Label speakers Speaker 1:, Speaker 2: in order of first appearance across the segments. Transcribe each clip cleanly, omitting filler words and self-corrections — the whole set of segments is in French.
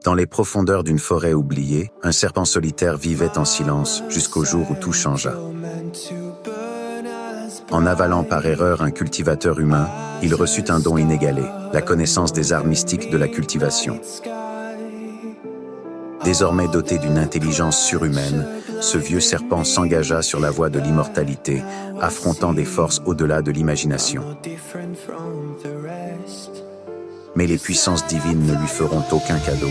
Speaker 1: Dans les profondeurs d'une forêt oubliée, un serpent solitaire vivait en silence jusqu'au jour où tout changea. En avalant par erreur un cultivateur humain, il reçut un don inégalé, la connaissance des arts mystiques de la cultivation. Désormais doté d'une intelligence surhumaine, ce vieux serpent s'engagea sur la voie de l'immortalité, affrontant des forces au-delà de l'imagination. Mais les puissances divines ne lui feront aucun cadeau.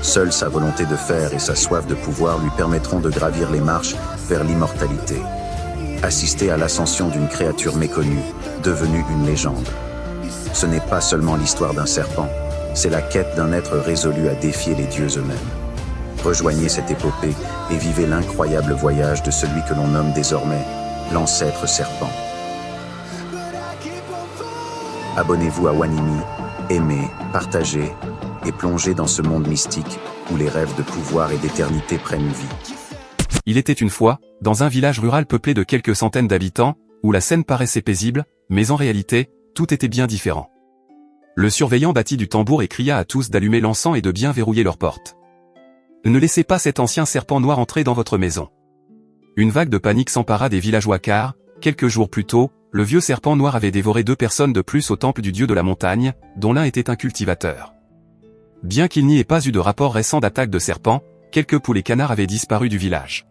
Speaker 1: Seule sa volonté de faire et sa soif de pouvoir lui permettront de gravir les marches vers l'immortalité. Assister à l'ascension d'une créature méconnue, devenue une légende. Ce n'est pas seulement l'histoire d'un serpent, c'est la quête d'un être résolu à défier les dieux eux-mêmes. Rejoignez cette épopée et vivez l'incroyable voyage de celui que l'on nomme désormais l'ancêtre serpent. Abonnez-vous à Wanimi, aimez, partagez et plongez dans ce monde mystique où les rêves de pouvoir et d'éternité prennent vie.
Speaker 2: Il était une fois, dans un village rural peuplé de quelques centaines d'habitants, où la scène paraissait paisible, mais en réalité, tout était bien différent. Le surveillant battit du tambour et cria à tous d'allumer l'encens et de bien verrouiller leurs portes. Ne laissez pas cet ancien serpent noir entrer dans votre maison. Une vague de panique s'empara des villageois car, quelques jours plus tôt, le vieux serpent noir avait dévoré 2 personnes de plus au temple du dieu de la montagne, dont l'un était un cultivateur. Bien qu'il n'y ait pas eu de rapport récent d'attaque de serpents, quelques poules et canards avaient disparu du village.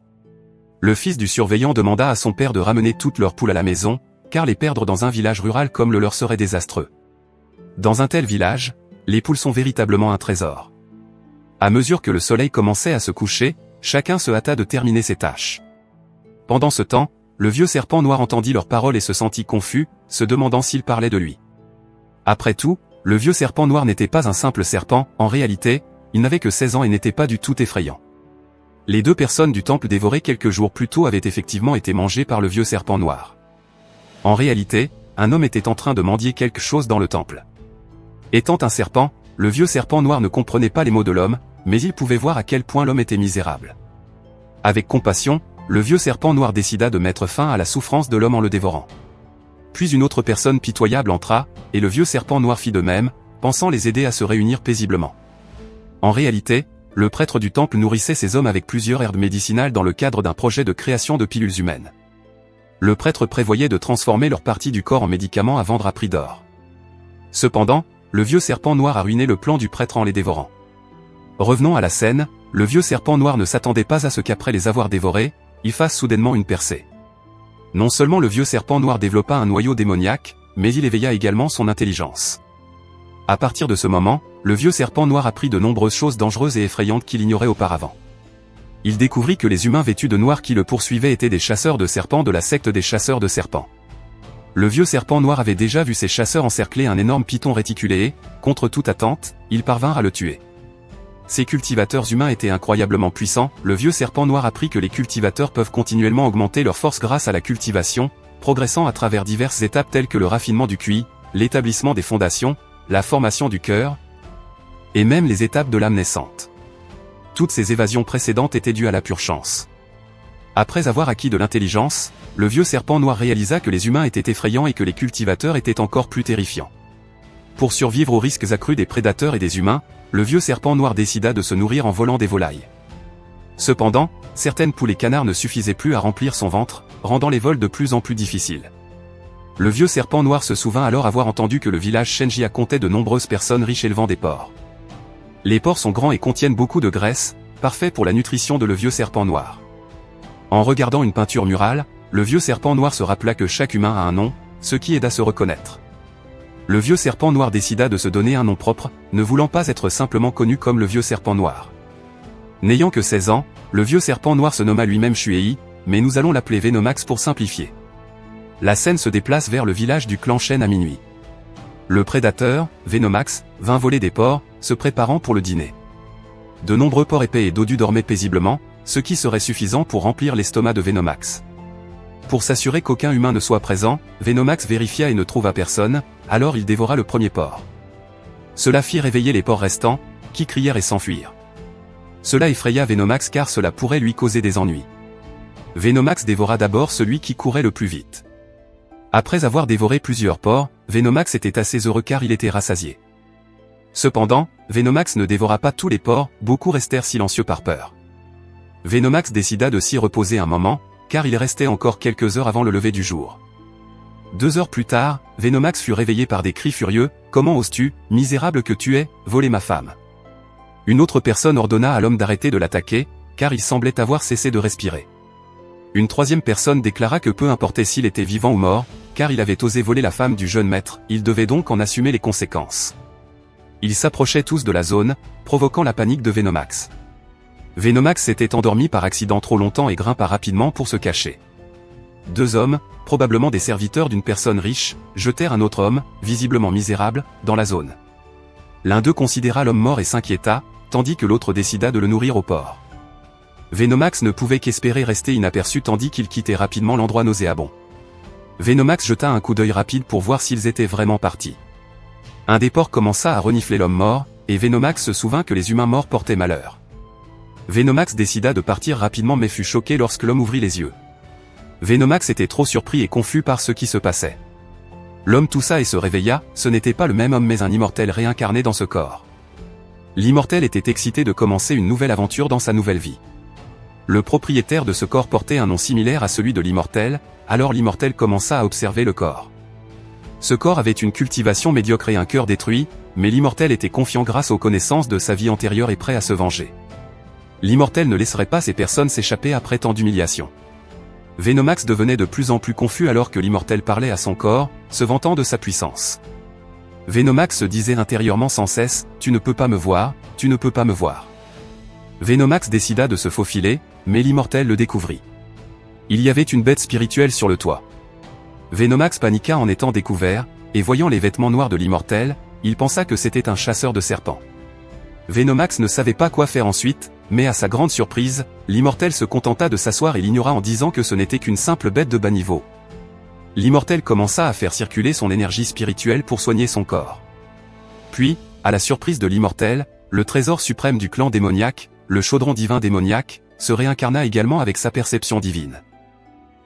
Speaker 2: Le fils du surveillant demanda à son père de ramener toutes leurs poules à la maison, car les perdre dans un village rural comme le leur serait désastreux. Dans un tel village, les poules sont véritablement un trésor. À mesure que le soleil commençait à se coucher, chacun se hâta de terminer ses tâches. Pendant ce temps, le vieux serpent noir entendit leurs paroles et se sentit confus, se demandant s'ils parlaient de lui. Après tout, le vieux serpent noir n'était pas un simple serpent, en réalité, il n'avait que 16 ans et n'était pas du tout effrayant. Les 2 personnes du temple dévorées quelques jours plus tôt avaient effectivement été mangées par le vieux serpent noir. En réalité, un homme était en train de mendier quelque chose dans le temple. Étant un serpent, le vieux serpent noir ne comprenait pas les mots de l'homme, mais il pouvait voir à quel point l'homme était misérable. Avec compassion, le vieux serpent noir décida de mettre fin à la souffrance de l'homme en le dévorant. Puis une autre personne pitoyable entra, et le vieux serpent noir fit de même, pensant les aider à se réunir paisiblement. En réalité, le prêtre du temple nourrissait ces hommes avec plusieurs herbes médicinales dans le cadre d'un projet de création de pilules humaines. Le prêtre prévoyait de transformer leur partie du corps en médicaments à vendre à prix d'or. Cependant, le vieux serpent noir a ruiné le plan du prêtre en les dévorant. Revenons à la scène, le vieux serpent noir ne s'attendait pas à ce qu'après les avoir dévorés, il fasse soudainement une percée. Non seulement le vieux serpent noir développa un noyau démoniaque, mais il éveilla également son intelligence. À partir de ce moment, le vieux serpent noir apprit de nombreuses choses dangereuses et effrayantes qu'il ignorait auparavant. Il découvrit que les humains vêtus de noir qui le poursuivaient étaient des chasseurs de serpents de la secte des chasseurs de serpents. Le vieux serpent noir avait déjà vu ces chasseurs encercler un énorme python réticulé et, contre toute attente, ils parvinrent à le tuer. Ces cultivateurs humains étaient incroyablement puissants, le vieux serpent noir apprit que les cultivateurs peuvent continuellement augmenter leur force grâce à la cultivation, progressant à travers diverses étapes telles que le raffinement du QI, l'établissement des fondations, la formation du cœur, et même les étapes de l'âme naissante. Toutes ces évasions précédentes étaient dues à la pure chance. Après avoir acquis de l'intelligence, le vieux serpent noir réalisa que les humains étaient effrayants et que les cultivateurs étaient encore plus terrifiants. Pour survivre aux risques accrus des prédateurs et des humains, le vieux serpent noir décida de se nourrir en volant des volailles. Cependant, certaines poules et canards ne suffisaient plus à remplir son ventre, rendant les vols de plus en plus difficiles. Le vieux serpent noir se souvint alors avoir entendu que le village Shenjia comptait de nombreuses personnes riches élevant des porcs. Les porcs sont grands et contiennent beaucoup de graisse, parfait pour la nutrition de le vieux serpent noir. En regardant une peinture murale, le vieux serpent noir se rappela que chaque humain a un nom, ce qui aide à se reconnaître. Le vieux serpent noir décida de se donner un nom propre, ne voulant pas être simplement connu comme le vieux serpent noir. N'ayant que 16 ans, le vieux serpent noir se nomma lui-même Shuei, mais nous allons l'appeler Venomax pour simplifier. La scène se déplace vers le village du clan Shen à minuit. Le prédateur, Venomax, vint voler des porcs, se préparant pour le dîner. De nombreux porcs épais et dodus dormaient paisiblement, ce qui serait suffisant pour remplir l'estomac de Venomax. Pour s'assurer qu'aucun humain ne soit présent, Venomax vérifia et ne trouva personne, alors il dévora le premier porc. Cela fit réveiller les porcs restants, qui crièrent et s'enfuirent. Cela effraya Venomax car cela pourrait lui causer des ennuis. Venomax dévora d'abord celui qui courait le plus vite. Après avoir dévoré plusieurs porcs, Venomax était assez heureux car il était rassasié. Cependant, Venomax ne dévora pas tous les porcs, beaucoup restèrent silencieux par peur. Venomax décida de s'y reposer un moment, car il restait encore quelques heures avant le lever du jour. 2 heures plus tard, Venomax fut réveillé par des cris furieux, « Comment oses-tu, misérable que tu es, voler ma femme ?» Une autre personne ordonna à l'homme d'arrêter de l'attaquer, car il semblait avoir cessé de respirer. Une troisième personne déclara que peu importait s'il était vivant ou mort, car il avait osé voler la femme du jeune maître, il devait donc en assumer les conséquences. Ils s'approchaient tous de la zone, provoquant la panique de Venomax. Venomax s'était endormi par accident trop longtemps et grimpa rapidement pour se cacher. 2 hommes, probablement des serviteurs d'une personne riche, jetèrent un autre homme, visiblement misérable, dans la zone. L'un d'eux considéra l'homme mort et s'inquiéta, tandis que l'autre décida de le nourrir au porc. Venomax ne pouvait qu'espérer rester inaperçu tandis qu'il quittait rapidement l'endroit nauséabond. Venomax jeta un coup d'œil rapide pour voir s'ils étaient vraiment partis. Un des porcs commença à renifler l'homme mort, et Venomax se souvint que les humains morts portaient malheur. Venomax décida de partir rapidement mais fut choqué lorsque l'homme ouvrit les yeux. Venomax était trop surpris et confus par ce qui se passait. L'homme toussa et se réveilla, ce n'était pas le même homme mais un immortel réincarné dans ce corps. L'immortel était excité de commencer une nouvelle aventure dans sa nouvelle vie. Le propriétaire de ce corps portait un nom similaire à celui de l'immortel, alors l'immortel commença à observer le corps. Ce corps avait une cultivation médiocre et un cœur détruit, mais l'immortel était confiant grâce aux connaissances de sa vie antérieure et prêt à se venger. L'immortel ne laisserait pas ces personnes s'échapper après tant d'humiliation. Venomax devenait de plus en plus confus alors que l'immortel parlait à son corps, se vantant de sa puissance. Venomax se disait intérieurement sans cesse, « Tu ne peux pas me voir, tu ne peux pas me voir ». Venomax décida de se faufiler, mais l'immortel le découvrit. Il y avait une bête spirituelle sur le toit. Venomax paniqua en étant découvert, et voyant les vêtements noirs de l'immortel, il pensa que c'était un chasseur de serpents. Venomax ne savait pas quoi faire ensuite, mais à sa grande surprise, l'immortel se contenta de s'asseoir et l'ignora en disant que ce n'était qu'une simple bête de bas niveau. L'immortel commença à faire circuler son énergie spirituelle pour soigner son corps. Puis, à la surprise de l'immortel, le trésor suprême du clan démoniaque, le chaudron divin démoniaque, se réincarna également avec sa perception divine.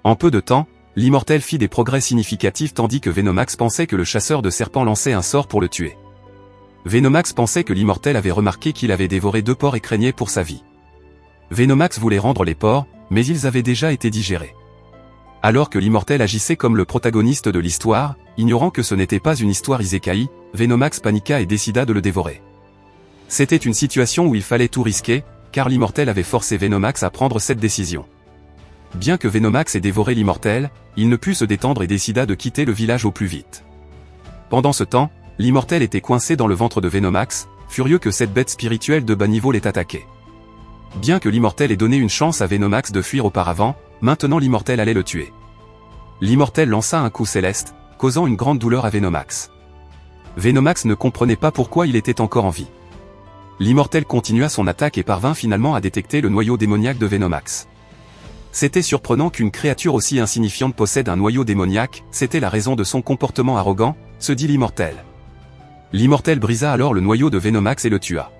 Speaker 2: En peu de temps, l'immortel fit des progrès significatifs tandis que Venomax pensait que le chasseur de serpents lançait un sort pour le tuer. Venomax pensait que l'immortel avait remarqué qu'il avait dévoré 2 porcs et craignait pour sa vie. Venomax voulait rendre les porcs, mais ils avaient déjà été digérés. Alors que l'immortel agissait comme le protagoniste de l'histoire, ignorant que ce n'était pas une histoire isekai, Venomax paniqua et décida de le dévorer. C'était une situation où il fallait tout risquer, car l'immortel avait forcé Venomax à prendre cette décision. Bien que Venomax ait dévoré l'immortel, il ne put se détendre et décida de quitter le village au plus vite. Pendant ce temps, l'immortel était coincé dans le ventre de Venomax, furieux que cette bête spirituelle de bas niveau l'ait attaqué. Bien que l'immortel ait donné une chance à Venomax de fuir auparavant, maintenant l'immortel allait le tuer. L'immortel lança un coup céleste, causant une grande douleur à Venomax. Venomax ne comprenait pas pourquoi il était encore en vie. L'immortel continua son attaque et parvint finalement à détecter le noyau démoniaque de Venomax. C'était surprenant qu'une créature aussi insignifiante possède un noyau démoniaque, c'était la raison de son comportement arrogant, se dit l'immortel. L'immortel brisa alors le noyau de Venomax et le tua.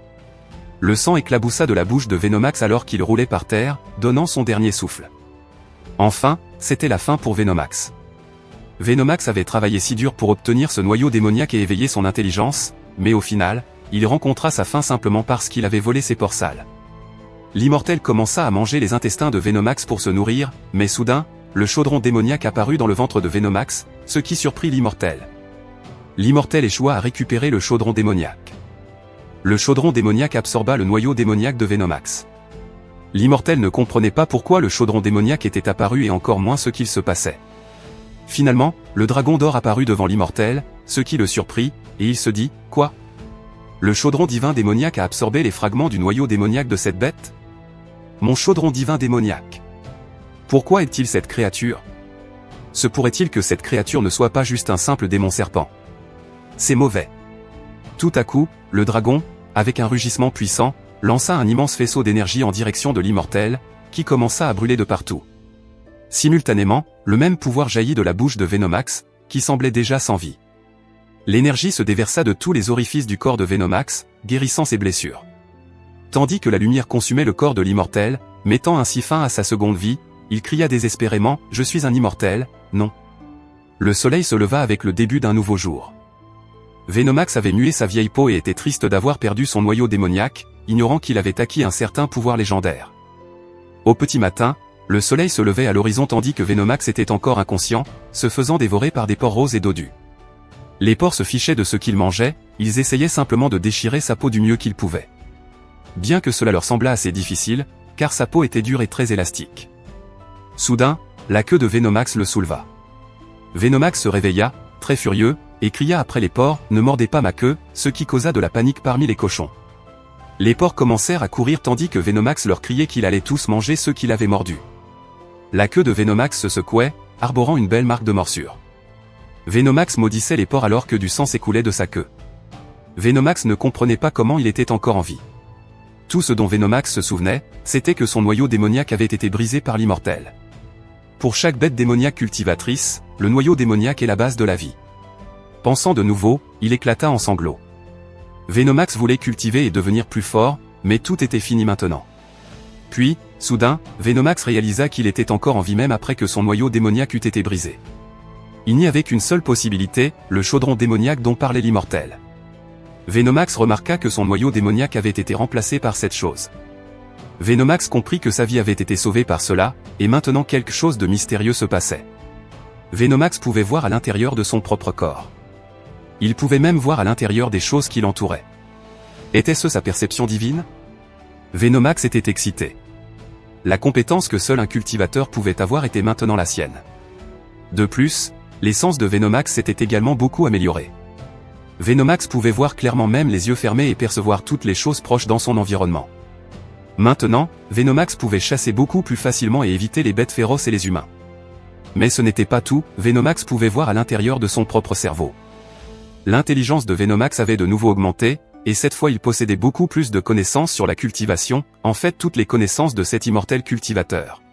Speaker 2: Le sang éclaboussa de la bouche de Venomax alors qu'il roulait par terre, donnant son dernier souffle. Enfin, c'était la fin pour Venomax. Venomax avait travaillé si dur pour obtenir ce noyau démoniaque et éveiller son intelligence, mais au final, il rencontra sa fin simplement parce qu'il avait volé ses porcs sales. L'immortel commença à manger les intestins de Venomax pour se nourrir, mais soudain, le chaudron démoniaque apparut dans le ventre de Venomax, ce qui surprit l'immortel. L'immortel échoua à récupérer le chaudron démoniaque. Le chaudron démoniaque absorba le noyau démoniaque de Venomax. L'immortel ne comprenait pas pourquoi le chaudron démoniaque était apparu et encore moins ce qu'il se passait. Finalement, le dragon d'or apparut devant l'immortel, ce qui le surprit, et il se dit, « Quoi ? Le chaudron divin démoniaque a absorbé les fragments du noyau démoniaque de cette bête ? Mon chaudron divin démoniaque. Pourquoi est-il cette créature ? Se pourrait-il que cette créature ne soit pas juste un simple démon serpent ? C'est mauvais. » Tout à coup, le dragon, avec un rugissement puissant, lança un immense faisceau d'énergie en direction de l'immortel, qui commença à brûler de partout. Simultanément, le même pouvoir jaillit de la bouche de Venomax, qui semblait déjà sans vie. L'énergie se déversa de tous les orifices du corps de Venomax, guérissant ses blessures. Tandis que la lumière consumait le corps de l'immortel, mettant ainsi fin à sa seconde vie, il cria désespérément « Je suis un immortel, non ». Le soleil se leva avec le début d'un nouveau jour. Venomax avait mué sa vieille peau et était triste d'avoir perdu son noyau démoniaque, ignorant qu'il avait acquis un certain pouvoir légendaire. Au petit matin, le soleil se levait à l'horizon tandis que Venomax était encore inconscient, se faisant dévorer par des porcs roses et dodus. Les porcs se fichaient de ce qu'ils mangeaient, ils essayaient simplement de déchirer sa peau du mieux qu'ils pouvaient. Bien que cela leur semblât assez difficile, car sa peau était dure et très élastique. Soudain, la queue de Venomax le souleva. Venomax se réveilla, très furieux, et cria après les porcs, « Ne mordez pas ma queue », ce qui causa de la panique parmi les cochons. Les porcs commencèrent à courir tandis que Venomax leur criait qu'il allait tous manger ceux qui l'avaient mordu. La queue de Venomax se secouait, arborant une belle marque de morsure. Venomax maudissait les porcs alors que du sang s'écoulait de sa queue. Venomax ne comprenait pas comment il était encore en vie. Tout ce dont Venomax se souvenait, c'était que son noyau démoniaque avait été brisé par l'immortel. Pour chaque bête démoniaque cultivatrice, le noyau démoniaque est la base de la vie. Pensant de nouveau, il éclata en sanglots. Venomax voulait cultiver et devenir plus fort, mais tout était fini maintenant. Puis, soudain, Venomax réalisa qu'il était encore en vie même après que son noyau démoniaque eût été brisé. Il n'y avait qu'une seule possibilité, le chaudron démoniaque dont parlait l'immortel. Venomax remarqua que son noyau démoniaque avait été remplacé par cette chose. Venomax comprit que sa vie avait été sauvée par cela, et maintenant quelque chose de mystérieux se passait. Venomax pouvait voir à l'intérieur de son propre corps. Il pouvait même voir à l'intérieur des choses qui l'entouraient. Était-ce sa perception divine? Venomax était excité. La compétence que seul un cultivateur pouvait avoir était maintenant la sienne. De plus, les sens de Venomax s'étaient également beaucoup améliorés. Venomax pouvait voir clairement même les yeux fermés et percevoir toutes les choses proches dans son environnement. Maintenant, Venomax pouvait chasser beaucoup plus facilement et éviter les bêtes féroces et les humains. Mais ce n'était pas tout, Venomax pouvait voir à l'intérieur de son propre cerveau. L'intelligence de Venomax avait de nouveau augmenté, et cette fois il possédait beaucoup plus de connaissances sur la cultivation, en fait toutes les connaissances de cet immortel cultivateur.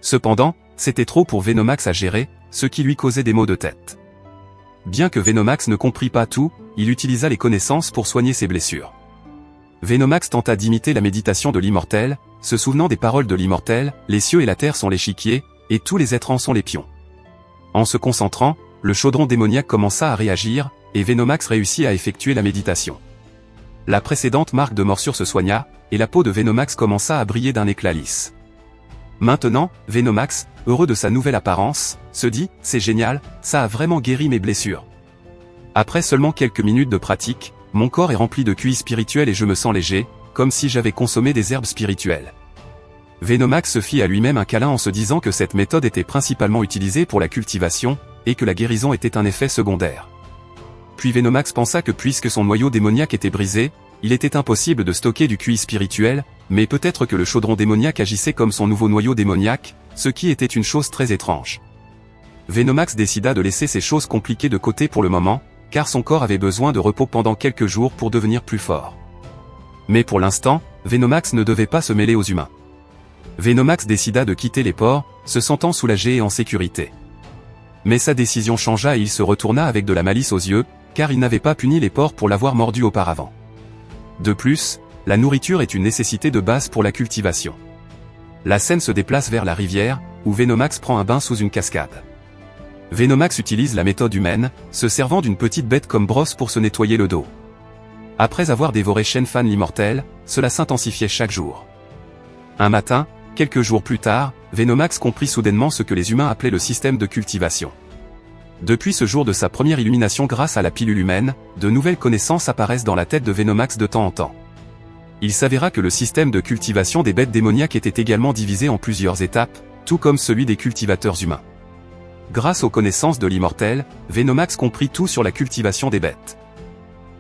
Speaker 2: Cependant, c'était trop pour Venomax à gérer, ce qui lui causait des maux de tête. Bien que Venomax ne comprit pas tout, il utilisa les connaissances pour soigner ses blessures. Venomax tenta d'imiter la méditation de l'immortel, se souvenant des paroles de l'immortel, « Les cieux et la terre sont l'échiquier, et tous les êtres en sont les pions ». En se concentrant, le chaudron démoniaque commença à réagir, et Venomax réussit à effectuer la méditation. La précédente marque de morsure se soigna, et la peau de Venomax commença à briller d'un éclat lisse. Maintenant, Venomax, heureux de sa nouvelle apparence, se dit « C'est génial, ça a vraiment guéri mes blessures. Après seulement quelques minutes de pratique, mon corps est rempli de QI spirituel et je me sens léger, comme si j'avais consommé des herbes spirituelles. » Venomax se fit à lui-même un câlin en se disant que cette méthode était principalement utilisée pour la cultivation, et que la guérison était un effet secondaire. Puis Venomax pensa que puisque son noyau démoniaque était brisé, il était impossible de stocker du QI spirituel, mais peut-être que le chaudron démoniaque agissait comme son nouveau noyau démoniaque, ce qui était une chose très étrange. Venomax décida de laisser ces choses compliquées de côté pour le moment, car son corps avait besoin de repos pendant quelques jours pour devenir plus fort. Mais pour l'instant, Venomax ne devait pas se mêler aux humains. Venomax décida de quitter les porcs, se sentant soulagé et en sécurité. Mais sa décision changea et il se retourna avec de la malice aux yeux, car il n'avait pas puni les porcs pour l'avoir mordu auparavant. De plus, la nourriture est une nécessité de base pour la cultivation. La scène se déplace vers la rivière, où Venomax prend un bain sous une cascade. Venomax utilise la méthode humaine, se servant d'une petite bête comme brosse pour se nettoyer le dos. Après avoir dévoré Shenfan l'immortel, cela s'intensifiait chaque jour. Un matin, quelques jours plus tard, Venomax comprit soudainement ce que les humains appelaient le système de cultivation. Depuis ce jour de sa première illumination grâce à la pilule humaine, de nouvelles connaissances apparaissent dans la tête de Venomax de temps en temps. Il s'avéra que le système de cultivation des bêtes démoniaques était également divisé en plusieurs étapes, tout comme celui des cultivateurs humains. Grâce aux connaissances de l'immortel, Venomax comprit tout sur la cultivation des bêtes.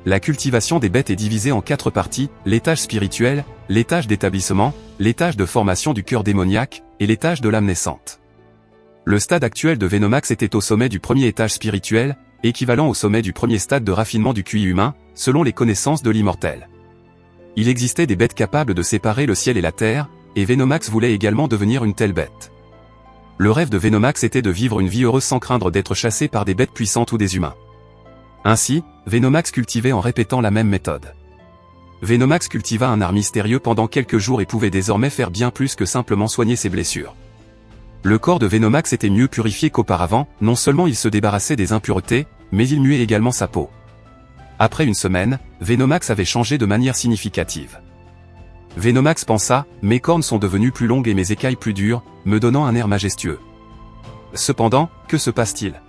Speaker 2: La cultivation des bêtes est divisée en 4 parties, l'étage spirituel, l'étage d'établissement, l'étage de formation du cœur démoniaque, et l'étage de l'âme naissante. Le stade actuel de Venomax était au sommet du premier étage spirituel, équivalent au sommet du premier stade de raffinement du QI humain, selon les connaissances de l'immortel. Il existait des bêtes capables de séparer le ciel et la terre, et Venomax voulait également devenir une telle bête. Le rêve de Venomax était de vivre une vie heureuse sans craindre d'être chassé par des bêtes puissantes ou des humains. Ainsi, Venomax cultivait en répétant la même méthode. Venomax cultiva un art mystérieux pendant quelques jours et pouvait désormais faire bien plus que simplement soigner ses blessures. Le corps de Venomax était mieux purifié qu'auparavant, non seulement il se débarrassait des impuretés, mais il muait également sa peau. Après une semaine, Venomax avait changé de manière significative. Venomax pensa, mes cornes sont devenues plus longues et mes écailles plus dures, me donnant un air majestueux. Cependant, que se passe-t-il?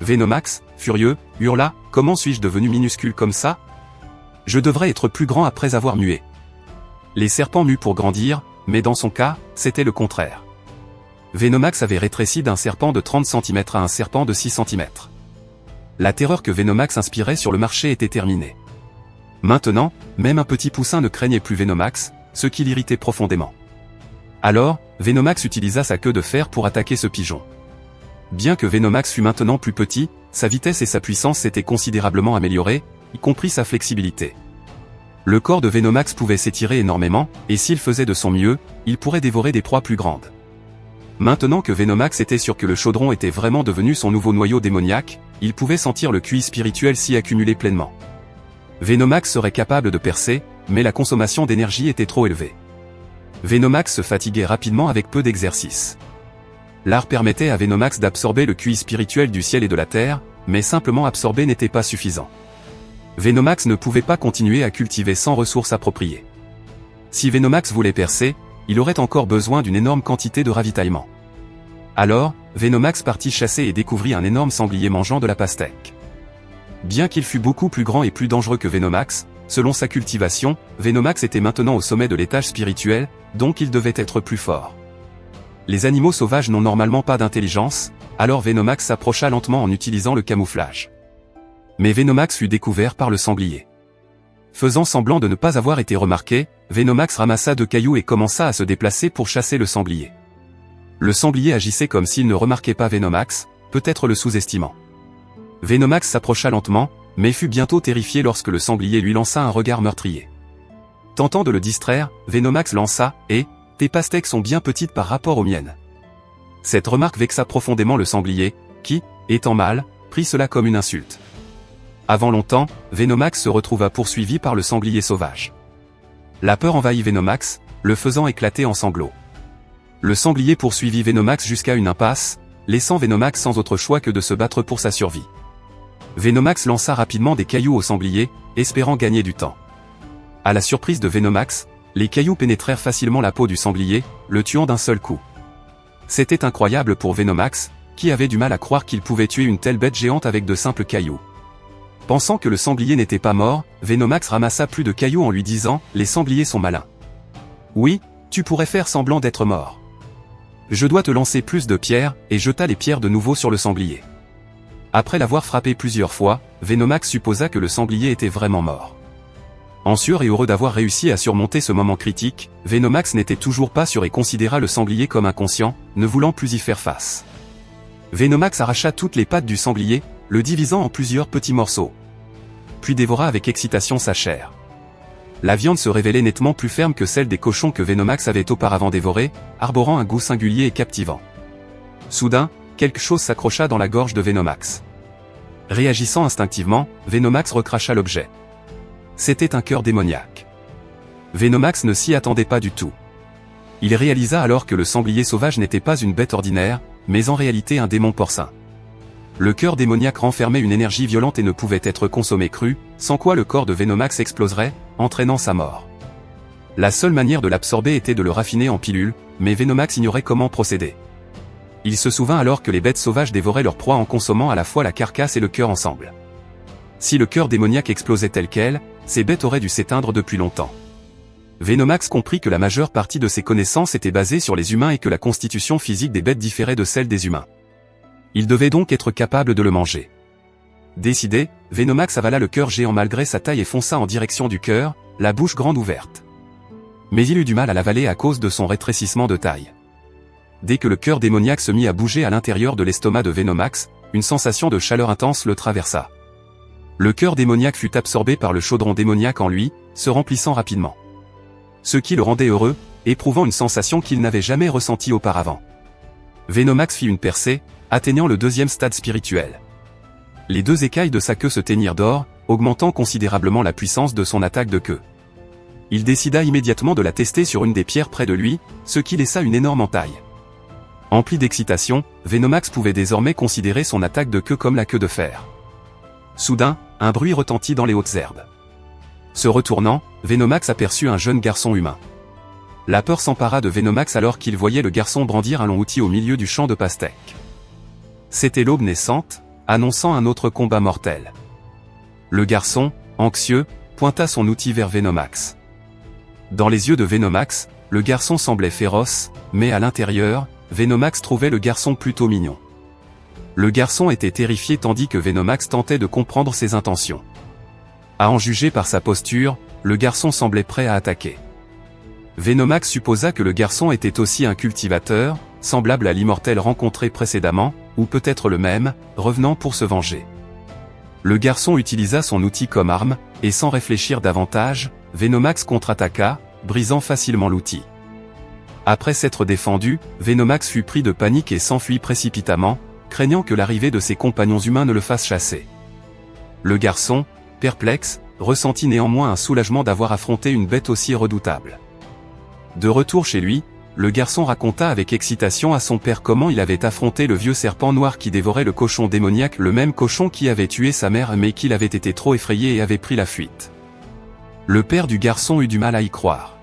Speaker 2: Venomax, furieux, hurla, comment suis-je devenu minuscule comme ça? Je devrais être plus grand après avoir mué. Les serpents muent pour grandir, mais dans son cas, c'était le contraire. Venomax avait rétréci d'un serpent de 30 cm à un serpent de 6 cm. La terreur que Venomax inspirait sur le marché était terminée. Maintenant, même un petit poussin ne craignait plus Venomax, ce qui l'irritait profondément. Alors, Venomax utilisa sa queue de fer pour attaquer ce pigeon. Bien que Venomax fût maintenant plus petit, sa vitesse et sa puissance s'étaient considérablement améliorées, y compris sa flexibilité. Le corps de Venomax pouvait s'étirer énormément, et s'il faisait de son mieux, il pourrait dévorer des proies plus grandes. Maintenant que Venomax était sûr que le chaudron était vraiment devenu son nouveau noyau démoniaque, il pouvait sentir le QI spirituel s'y accumuler pleinement. Venomax serait capable de percer, mais la consommation d'énergie était trop élevée. Venomax se fatiguait rapidement avec peu d'exercice. L'art permettait à Venomax d'absorber le QI spirituel du ciel et de la terre, mais simplement absorber n'était pas suffisant. Venomax ne pouvait pas continuer à cultiver sans ressources appropriées. Si Venomax voulait percer, il aurait encore besoin d'une énorme quantité de ravitaillement. Alors, Venomax partit chasser et découvrit un énorme sanglier mangeant de la pastèque. Bien qu'il fût beaucoup plus grand et plus dangereux que Venomax, selon sa cultivation, Venomax était maintenant au sommet de l'étage spirituel, donc il devait être plus fort. Les animaux sauvages n'ont normalement pas d'intelligence, alors Venomax s'approcha lentement en utilisant le camouflage. Mais Venomax fut découvert par le sanglier. Faisant semblant de ne pas avoir été remarqué, Venomax ramassa 2 cailloux et commença à se déplacer pour chasser le sanglier. Le sanglier agissait comme s'il ne remarquait pas Venomax, peut-être le sous-estimant. Venomax s'approcha lentement, mais fut bientôt terrifié lorsque le sanglier lui lança un regard meurtrier. Tentant de le distraire, Venomax lança « Eh, tes pastèques sont bien petites par rapport aux miennes. » Cette remarque vexa profondément le sanglier, qui, étant mâle, prit cela comme une insulte. Avant longtemps, Venomax se retrouva poursuivi par le sanglier sauvage. La peur envahit Venomax, le faisant éclater en sanglots. Le sanglier poursuivit Venomax jusqu'à une impasse, laissant Venomax sans autre choix que de se battre pour sa survie. Venomax lança rapidement des cailloux au sanglier, espérant gagner du temps. À la surprise de Venomax, les cailloux pénétrèrent facilement la peau du sanglier, le tuant d'un seul coup. C'était incroyable pour Venomax, qui avait du mal à croire qu'il pouvait tuer une telle bête géante avec de simples cailloux. Pensant que le sanglier n'était pas mort, Venomax ramassa plus de cailloux en lui disant « Les sangliers sont malins. Oui, tu pourrais faire semblant d'être mort. Je dois te lancer plus de pierres, et jeta les pierres de nouveau sur le sanglier. » Après l'avoir frappé plusieurs fois, Venomax supposa que le sanglier était vraiment mort. En sueur et heureux d'avoir réussi à surmonter ce moment critique, Venomax n'était toujours pas sûr et considéra le sanglier comme inconscient, ne voulant plus y faire face. Venomax arracha toutes les pattes du sanglier, le divisant en plusieurs petits morceaux. Puis dévora avec excitation sa chair. La viande se révélait nettement plus ferme que celle des cochons que Venomax avait auparavant dévorés, arborant un goût singulier et captivant. Soudain, quelque chose s'accrocha dans la gorge de Venomax. Réagissant instinctivement, Venomax recracha l'objet. C'était un cœur démoniaque. Venomax ne s'y attendait pas du tout. Il réalisa alors que le sanglier sauvage n'était pas une bête ordinaire, mais en réalité un démon porcin. Le cœur démoniaque renfermait une énergie violente et ne pouvait être consommé cru, sans quoi le corps de Venomax exploserait, entraînant sa mort. La seule manière de l'absorber était de le raffiner en pilules, mais Venomax ignorait comment procéder. Il se souvint alors que les bêtes sauvages dévoraient leur proie en consommant à la fois la carcasse et le cœur ensemble. Si le cœur démoniaque explosait tel quel, ces bêtes auraient dû s'éteindre depuis longtemps. Venomax comprit que la majeure partie de ses connaissances était basée sur les humains et que la constitution physique des bêtes différait de celle des humains. Il devait donc être capable de le manger. Décidé, Venomax avala le cœur géant malgré sa taille et fonça en direction du cœur, la bouche grande ouverte. Mais il eut du mal à l'avaler à cause de son rétrécissement de taille. Dès que le cœur démoniaque se mit à bouger à l'intérieur de l'estomac de Venomax, une sensation de chaleur intense le traversa. Le cœur démoniaque fut absorbé par le chaudron démoniaque en lui, se remplissant rapidement. Ce qui le rendait heureux, éprouvant une sensation qu'il n'avait jamais ressentie auparavant. Venomax fit une percée, atteignant le 2e stade spirituel. Les 2 écailles de sa queue se teignirent d'or, augmentant considérablement la puissance de son attaque de queue. Il décida immédiatement de la tester sur une des pierres près de lui, ce qui laissa une énorme entaille. Empli d'excitation, Venomax pouvait désormais considérer son attaque de queue comme la queue de fer. Soudain, un bruit retentit dans les hautes herbes. Se retournant, Venomax aperçut un jeune garçon humain. La peur s'empara de Venomax alors qu'il voyait le garçon brandir un long outil au milieu du champ de pastèques. C'était l'aube naissante, annonçant un autre combat mortel. Le garçon, anxieux, pointa son outil vers Venomax. Dans les yeux de Venomax, le garçon semblait féroce, mais à l'intérieur, Venomax trouvait le garçon plutôt mignon. Le garçon était terrifié tandis que Venomax tentait de comprendre ses intentions. À en juger par sa posture, le garçon semblait prêt à attaquer. Venomax supposa que le garçon était aussi un cultivateur, semblable à l'immortel rencontré précédemment, ou peut-être le même, revenant pour se venger. Le garçon utilisa son outil comme arme, et sans réfléchir davantage, Venomax contre-attaqua, brisant facilement l'outil. Après s'être défendu, Venomax fut pris de panique et s'enfuit précipitamment, craignant que l'arrivée de ses compagnons humains ne le fasse chasser. Le garçon, perplexe, ressentit néanmoins un soulagement d'avoir affronté une bête aussi redoutable. De retour chez lui, le garçon raconta avec excitation à son père comment il avait affronté le vieux serpent noir qui dévorait le cochon démoniaque, le même cochon qui avait tué sa mère mais qu'il avait été trop effrayé et avait pris la fuite. Le père du garçon eut du mal à y croire.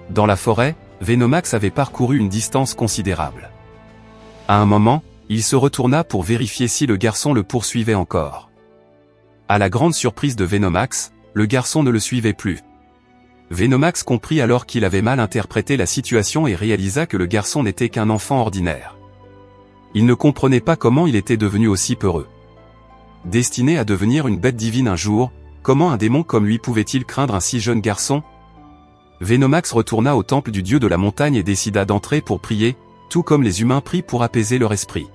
Speaker 2: Dans la forêt, Venomax avait parcouru une distance considérable. À un moment, il se retourna pour vérifier si le garçon le poursuivait encore. À la grande surprise de Venomax, le garçon ne le suivait plus. Venomax comprit alors qu'il avait mal interprété la situation et réalisa que le garçon n'était qu'un enfant ordinaire. Il ne comprenait pas comment il était devenu aussi peureux. Destiné à devenir une bête divine un jour, comment un démon comme lui pouvait-il craindre un si jeune garçon? Venomax retourna au temple du dieu de la montagne et décida d'entrer pour prier, tout comme les humains prient pour apaiser leur esprit.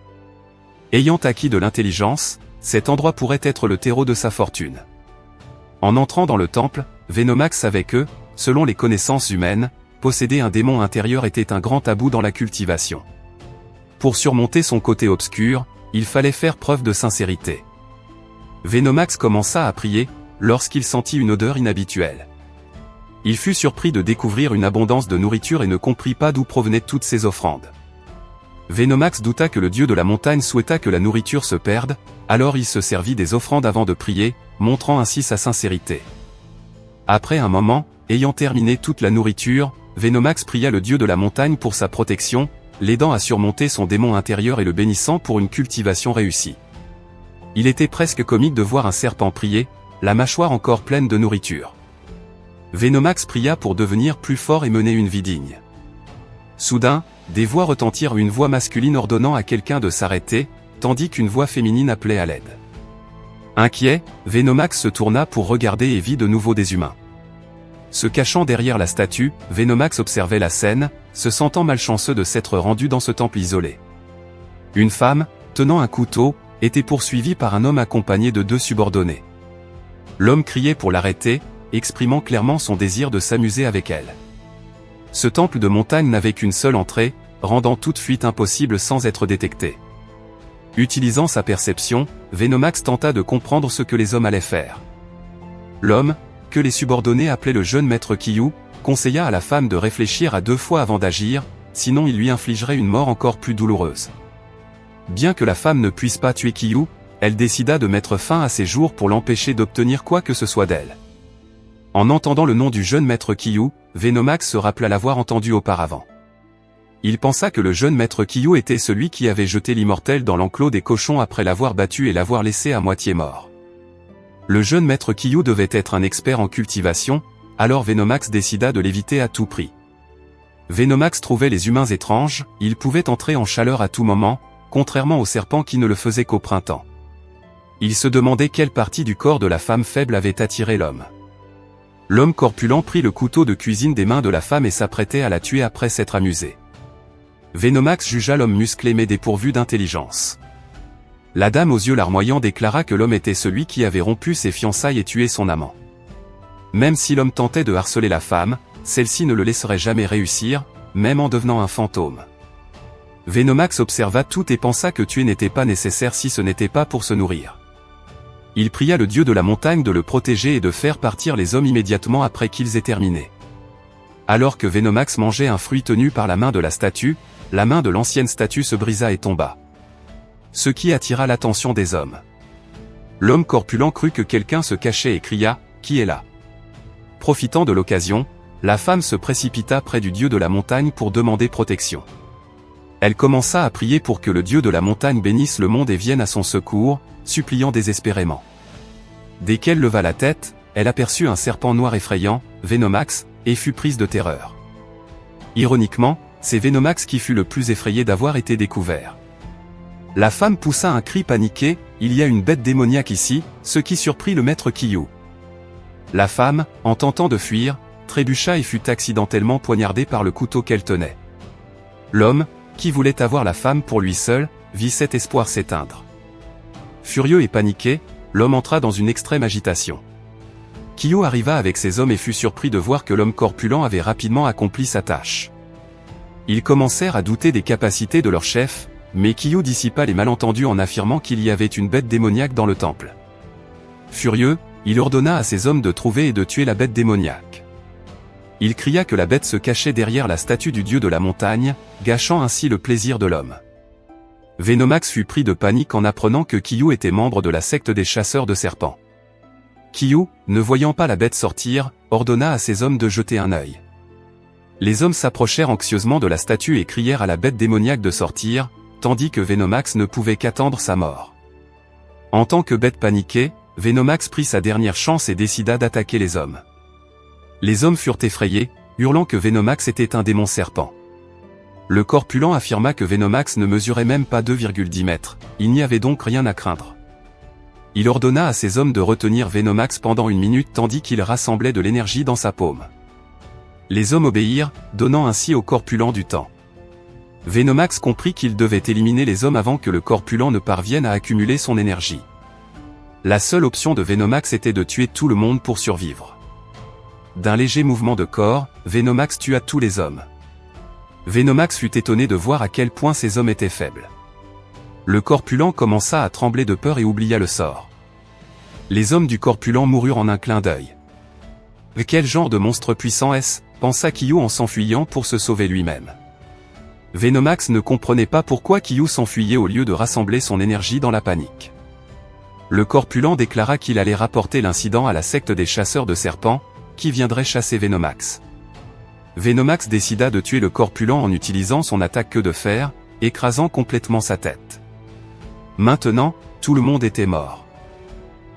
Speaker 2: Ayant acquis de l'intelligence, cet endroit pourrait être le terreau de sa fortune. En entrant dans le temple, Venomax savait que, selon les connaissances humaines, posséder un démon intérieur était un grand tabou dans la cultivation. Pour surmonter son côté obscur, il fallait faire preuve de sincérité. Venomax commença à prier, lorsqu'il sentit une odeur inhabituelle. Il fut surpris de découvrir une abondance de nourriture et ne comprit pas d'où provenaient toutes ces offrandes. Venomax douta que le dieu de la montagne souhaita que la nourriture se perde, alors il se servit des offrandes avant de prier, montrant ainsi sa sincérité. Après un moment, ayant terminé toute la nourriture, Venomax pria le dieu de la montagne pour sa protection, l'aidant à surmonter son démon intérieur et le bénissant pour une cultivation réussie. Il était presque comique de voir un serpent prier, la mâchoire encore pleine de nourriture. Venomax pria pour devenir plus fort et mener une vie digne. Soudain, des voix retentirent, une voix masculine ordonnant à quelqu'un de s'arrêter, tandis qu'une voix féminine appelait à l'aide. Inquiet, Venomax se tourna pour regarder et vit de nouveau des humains. Se cachant derrière la statue, Venomax observait la scène, se sentant malchanceux de s'être rendu dans ce temple isolé. Une femme, tenant un couteau, était poursuivie par un homme accompagné de 2 subordonnés. L'homme criait pour l'arrêter, exprimant clairement son désir de s'amuser avec elle. Ce temple de montagne n'avait qu'une seule entrée, rendant toute fuite impossible sans être détecté. Utilisant sa perception, Venomax tenta de comprendre ce que les hommes allaient faire. L'homme, que les subordonnés appelaient le jeune maître Kiyu, conseilla à la femme de réfléchir à 2 fois avant d'agir, sinon il lui infligerait une mort encore plus douloureuse. Bien que la femme ne puisse pas tuer Kiyu, elle décida de mettre fin à ses jours pour l'empêcher d'obtenir quoi que ce soit d'elle. En entendant le nom du jeune maître Kiyu, Venomax se rappela l'avoir entendu auparavant. Il pensa que le jeune maître Kiyu était celui qui avait jeté l'immortel dans l'enclos des cochons après l'avoir battu et l'avoir laissé à moitié mort. Le jeune maître Kiyu devait être un expert en cultivation, alors Venomax décida de l'éviter à tout prix. Venomax trouvait les humains étranges, ils pouvaient entrer en chaleur à tout moment, contrairement aux serpents qui ne le faisaient qu'au printemps. Il se demandait quelle partie du corps de la femme faible avait attiré l'homme. L'homme corpulent prit le couteau de cuisine des mains de la femme et s'apprêtait à la tuer après s'être amusé. Venomax jugea l'homme musclé mais dépourvu d'intelligence. La dame aux yeux larmoyants déclara que l'homme était celui qui avait rompu ses fiançailles et tué son amant. Même si l'homme tentait de harceler la femme, celle-ci ne le laisserait jamais réussir, même en devenant un fantôme. Venomax observa tout et pensa que tuer n'était pas nécessaire si ce n'était pas pour se nourrir. Il pria le dieu de la montagne de le protéger et de faire partir les hommes immédiatement après qu'ils aient terminé. Alors que Venomax mangeait un fruit tenu par la main de la statue, la main de l'ancienne statue se brisa et tomba. Ce qui attira l'attention des hommes. L'homme corpulent crut que quelqu'un se cachait et cria « Qui est là ?» Profitant de l'occasion, la femme se précipita près du dieu de la montagne pour demander protection. Elle commença à prier pour que le dieu de la montagne bénisse le monde et vienne à son secours, suppliant désespérément. Dès qu'elle leva la tête, elle aperçut un serpent noir effrayant, Venomax, et fut prise de terreur. Ironiquement, c'est Venomax qui fut le plus effrayé d'avoir été découvert. La femme poussa un cri paniqué, « Il y a une bête démoniaque ici », ce qui surprit le maître Kiyu. La femme, en tentant de fuir, trébucha et fut accidentellement poignardée par le couteau qu'elle tenait. L'homme, qui voulait avoir la femme pour lui seul, vit cet espoir s'éteindre. Furieux et paniqué, l'homme entra dans une extrême agitation. Kiyu arriva avec ses hommes et fut surpris de voir que l'homme corpulent avait rapidement accompli sa tâche. Ils commencèrent à douter des capacités de leur chef, mais Kiyu dissipa les malentendus en affirmant qu'il y avait une bête démoniaque dans le temple. Furieux, il ordonna à ses hommes de trouver et de tuer la bête démoniaque. Il cria que la bête se cachait derrière la statue du dieu de la montagne, gâchant ainsi le plaisir de l'homme. Venomax fut pris de panique en apprenant que Kiyu était membre de la secte des chasseurs de serpents. Kiyu, ne voyant pas la bête sortir, ordonna à ses hommes de jeter un œil. Les hommes s'approchèrent anxieusement de la statue et crièrent à la bête démoniaque de sortir, tandis que Venomax ne pouvait qu'attendre sa mort. En tant que bête paniquée, Venomax prit sa dernière chance et décida d'attaquer les hommes. Les hommes furent effrayés, hurlant que Venomax était un démon serpent. Le corpulent affirma que Venomax ne mesurait même pas 2,10 mètres, il n'y avait donc rien à craindre. Il ordonna à ses hommes de retenir Venomax pendant 1 minute tandis qu'il rassemblait de l'énergie dans sa paume. Les hommes obéirent, donnant ainsi au corpulent du temps. Venomax comprit qu'il devait éliminer les hommes avant que le corpulent ne parvienne à accumuler son énergie. La seule option de Venomax était de tuer tout le monde pour survivre. D'un léger mouvement de corps, Venomax tua tous les hommes. Venomax fut étonné de voir à quel point ces hommes étaient faibles. Le corpulent commença à trembler de peur et oublia le sort. Les hommes du corpulent moururent en un clin d'œil. Quel genre de monstre puissant est-ce, pensa Kiyu en s'enfuyant pour se sauver lui-même. Venomax ne comprenait pas pourquoi Kiyu s'enfuyait au lieu de rassembler son énergie dans la panique. Le corpulent déclara qu'il allait rapporter l'incident à la secte des chasseurs de serpents, qui viendrait chasser Venomax. Venomax décida de tuer le corpulent en utilisant son attaque queue de fer, écrasant complètement sa tête. Maintenant, tout le monde était mort.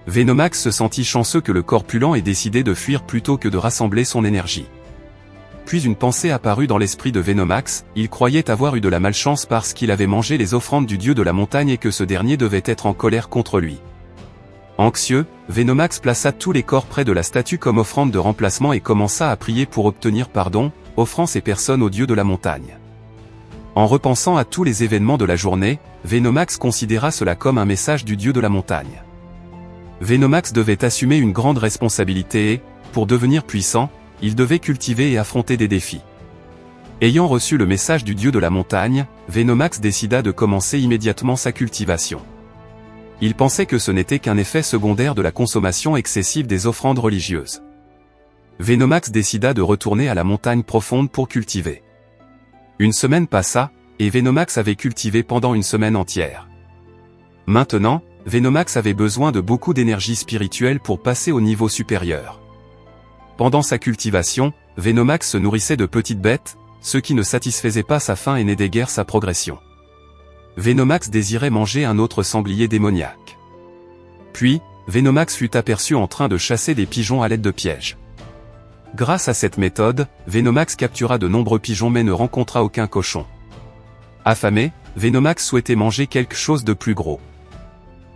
Speaker 2: Venomax se sentit chanceux que le corpulent ait décidé de fuir plutôt que de rassembler son énergie. Puis une pensée apparut dans l'esprit de Venomax, il croyait avoir eu de la malchance parce qu'il avait mangé les offrandes du dieu de la montagne et que ce dernier devait être en colère contre lui. Anxieux, Venomax plaça tous les corps près de la statue comme offrande de remplacement et commença à prier pour obtenir pardon, offrant ces personnes au dieu de la montagne. En repensant à tous les événements de la journée, Venomax considéra cela comme un message du dieu de la montagne. Venomax devait assumer une grande responsabilité et, pour devenir puissant, il devait cultiver et affronter des défis. Ayant reçu le message du dieu de la montagne, Venomax décida de commencer immédiatement sa cultivation. Il pensait que ce n'était qu'un effet secondaire de la consommation excessive des offrandes religieuses. Venomax décida de retourner à la montagne profonde pour cultiver. Une semaine passa, et Venomax avait cultivé pendant 1 semaine entière. Maintenant, Venomax avait besoin de beaucoup d'énergie spirituelle pour passer au niveau supérieur. Pendant sa cultivation, Venomax se nourrissait de petites bêtes, ce qui ne satisfaisait pas sa faim et n'aidait guère sa progression. Venomax désirait manger un autre sanglier démoniaque. Puis, Venomax fut aperçu en train de chasser des pigeons à l'aide de pièges. Grâce à cette méthode, Venomax captura de nombreux pigeons mais ne rencontra aucun cochon. Affamé, Venomax souhaitait manger quelque chose de plus gros.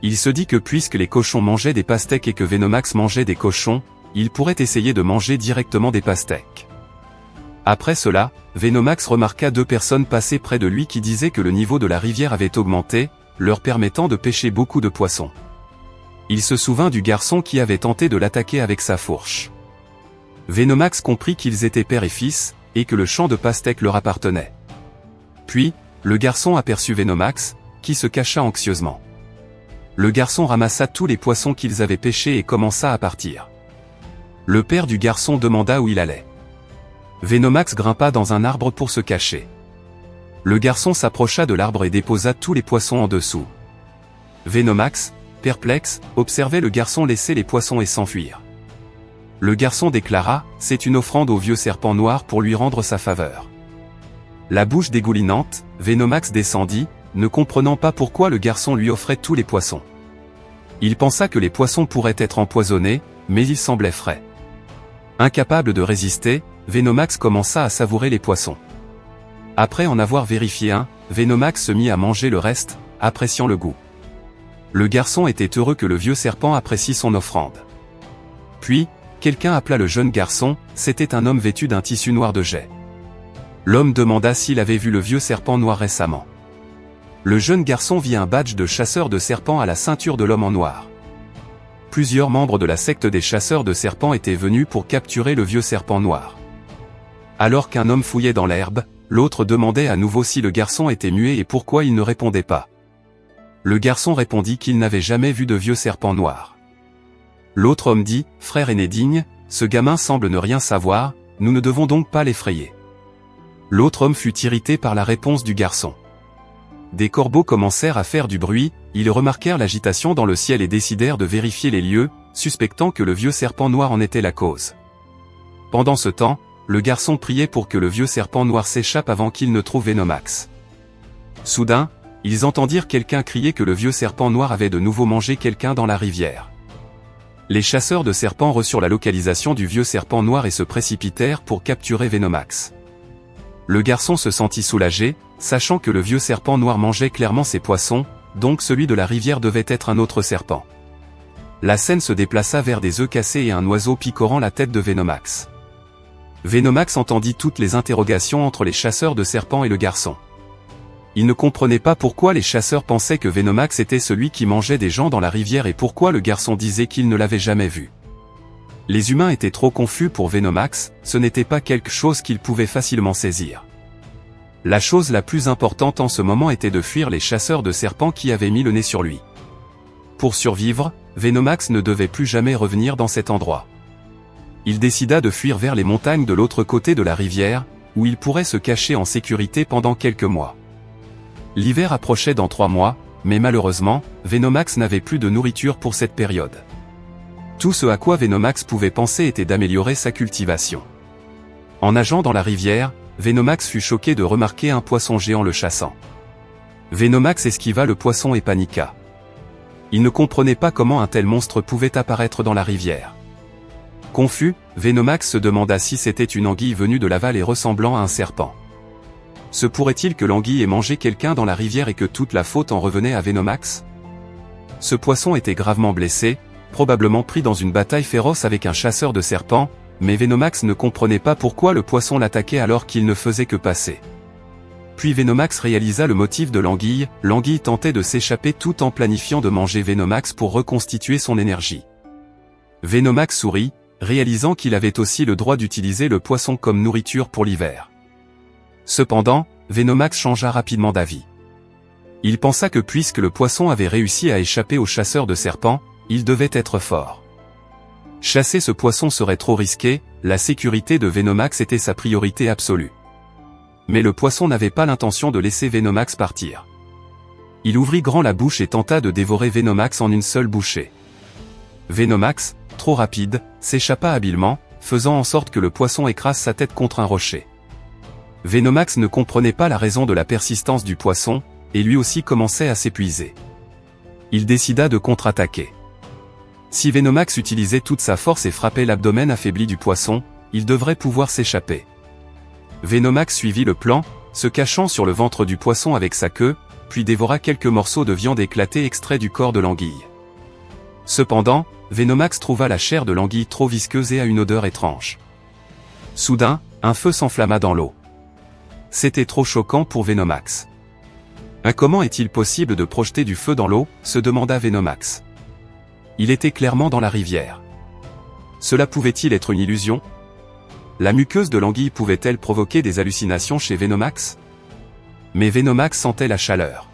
Speaker 2: Il se dit que puisque les cochons mangeaient des pastèques et que Venomax mangeait des cochons, il pourrait essayer de manger directement des pastèques. Après cela, Venomax remarqua 2 personnes passer près de lui qui disaient que le niveau de la rivière avait augmenté, leur permettant de pêcher beaucoup de poissons. Il se souvint du garçon qui avait tenté de l'attaquer avec sa fourche. Venomax comprit qu'ils étaient père et fils, et que le champ de pastèques leur appartenait. Puis, le garçon aperçut Venomax, qui se cacha anxieusement. Le garçon ramassa tous les poissons qu'ils avaient pêchés et commença à partir. Le père du garçon demanda où il allait. Venomax grimpa dans un arbre pour se cacher. Le garçon s'approcha de l'arbre et déposa tous les poissons en dessous. Venomax, perplexe, observait le garçon laisser les poissons et s'enfuir. Le garçon déclara, « C'est une offrande au vieux serpent noir pour lui rendre sa faveur. » La bouche dégoulinante, Venomax descendit, ne comprenant pas pourquoi le garçon lui offrait tous les poissons. Il pensa que les poissons pourraient être empoisonnés, mais ils semblaient frais. Incapable de résister, Venomax commença à savourer les poissons. Après en avoir vérifié un, Venomax se mit à manger le reste, appréciant le goût. Le garçon était heureux que le vieux serpent apprécie son offrande. Puis, quelqu'un appela le jeune garçon, c'était un homme vêtu d'un tissu noir de jais. L'homme demanda s'il avait vu le vieux serpent noir récemment. Le jeune garçon vit un badge de chasseur de serpents à la ceinture de l'homme en noir. Plusieurs membres de la secte des chasseurs de serpents étaient venus pour capturer le vieux serpent noir. Alors qu'un homme fouillait dans l'herbe, l'autre demandait à nouveau si le garçon était muet et pourquoi il ne répondait pas. Le garçon répondit qu'il n'avait jamais vu de vieux serpent noir. L'autre homme dit, « Frère aîné digne, ce gamin semble ne rien savoir, nous ne devons donc pas l'effrayer. » L'autre homme fut irrité par la réponse du garçon. Des corbeaux commencèrent à faire du bruit, ils remarquèrent l'agitation dans le ciel et décidèrent de vérifier les lieux, suspectant que le vieux serpent noir en était la cause. Pendant ce temps, le garçon priait pour que le vieux serpent noir s'échappe avant qu'il ne trouve Venomax. Soudain, ils entendirent quelqu'un crier que le vieux serpent noir avait de nouveau mangé quelqu'un dans la rivière. Les chasseurs de serpents reçurent la localisation du vieux serpent noir et se précipitèrent pour capturer Venomax. Le garçon se sentit soulagé, sachant que le vieux serpent noir mangeait clairement ses poissons, donc celui de la rivière devait être un autre serpent. La scène se déplaça vers des œufs cassés et un oiseau picorant la tête de Venomax. Venomax entendit toutes les interrogations entre les chasseurs de serpents et le garçon. Il ne comprenait pas pourquoi les chasseurs pensaient que Venomax était celui qui mangeait des gens dans la rivière et pourquoi le garçon disait qu'il ne l'avait jamais vu. Les humains étaient trop confus pour Venomax, ce n'était pas quelque chose qu'il pouvait facilement saisir. La chose la plus importante en ce moment était de fuir les chasseurs de serpents qui avaient mis le nez sur lui. Pour survivre, Venomax ne devait plus jamais revenir dans cet endroit. Il décida de fuir vers les montagnes de l'autre côté de la rivière, où il pourrait se cacher en sécurité pendant quelques mois. L'hiver approchait dans 3 mois, mais malheureusement, Venomax n'avait plus de nourriture pour cette période. Tout ce à quoi Venomax pouvait penser était d'améliorer sa cultivation. En nageant dans la rivière, Venomax fut choqué de remarquer un poisson géant le chassant. Venomax esquiva le poisson et paniqua. Il ne comprenait pas comment un tel monstre pouvait apparaître dans la rivière. Confus, Venomax se demanda si c'était une anguille venue de l'aval et ressemblant à un serpent. Se pourrait-il que l'anguille ait mangé quelqu'un dans la rivière et que toute la faute en revenait à Venomax? Ce poisson était gravement blessé, probablement pris dans une bataille féroce avec un chasseur de serpents, mais Venomax ne comprenait pas pourquoi le poisson l'attaquait alors qu'il ne faisait que passer. Puis Venomax réalisa le motif de l'anguille, l'anguille tentait de s'échapper tout en planifiant de manger Venomax pour reconstituer son énergie. Venomax sourit, réalisant qu'il avait aussi le droit d'utiliser le poisson comme nourriture pour l'hiver. Cependant, Venomax changea rapidement d'avis. Il pensa que puisque le poisson avait réussi à échapper aux chasseurs de serpents, il devait être fort. Chasser ce poisson serait trop risqué, la sécurité de Venomax était sa priorité absolue. Mais le poisson n'avait pas l'intention de laisser Venomax partir. Il ouvrit grand la bouche et tenta de dévorer Venomax en une seule bouchée. Venomax, trop rapide, s'échappa habilement, faisant en sorte que le poisson écrase sa tête contre un rocher. Venomax ne comprenait pas la raison de la persistance du poisson, et lui aussi commençait à s'épuiser. Il décida de contre-attaquer. Si Venomax utilisait toute sa force et frappait l'abdomen affaibli du poisson, il devrait pouvoir s'échapper. Venomax suivit le plan, se cachant sur le ventre du poisson avec sa queue, puis dévora quelques morceaux de viande éclatée extraits du corps de l'anguille. Cependant, Venomax trouva la chair de l'anguille trop visqueuse et à une odeur étrange. Soudain, un feu s'enflamma dans l'eau. C'était trop choquant pour Venomax. Comment est-il possible de projeter du feu dans l'eau, se demanda Venomax. Il était clairement dans la rivière. Cela pouvait-il être une illusion? La muqueuse de l'anguille pouvait-elle provoquer des hallucinations chez Venomax? Mais Venomax sentait la chaleur.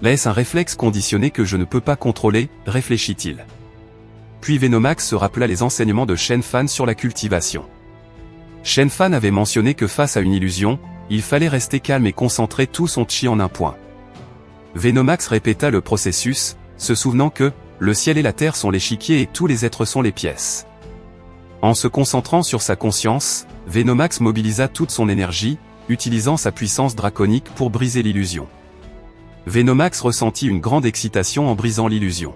Speaker 2: Est-ce un réflexe conditionné que je ne peux pas contrôler, réfléchit-il. Puis Venomax se rappela les enseignements de Shen Fan sur la cultivation. Shen Fan avait mentionné que face à une illusion, il fallait rester calme et concentrer tout son chi en un point. Venomax répéta le processus, se souvenant que le ciel et la terre sont l'échiquier et tous les êtres sont les pièces. En se concentrant sur sa conscience, Venomax mobilisa toute son énergie, utilisant sa puissance draconique pour briser l'illusion. Venomax ressentit une grande excitation en brisant l'illusion.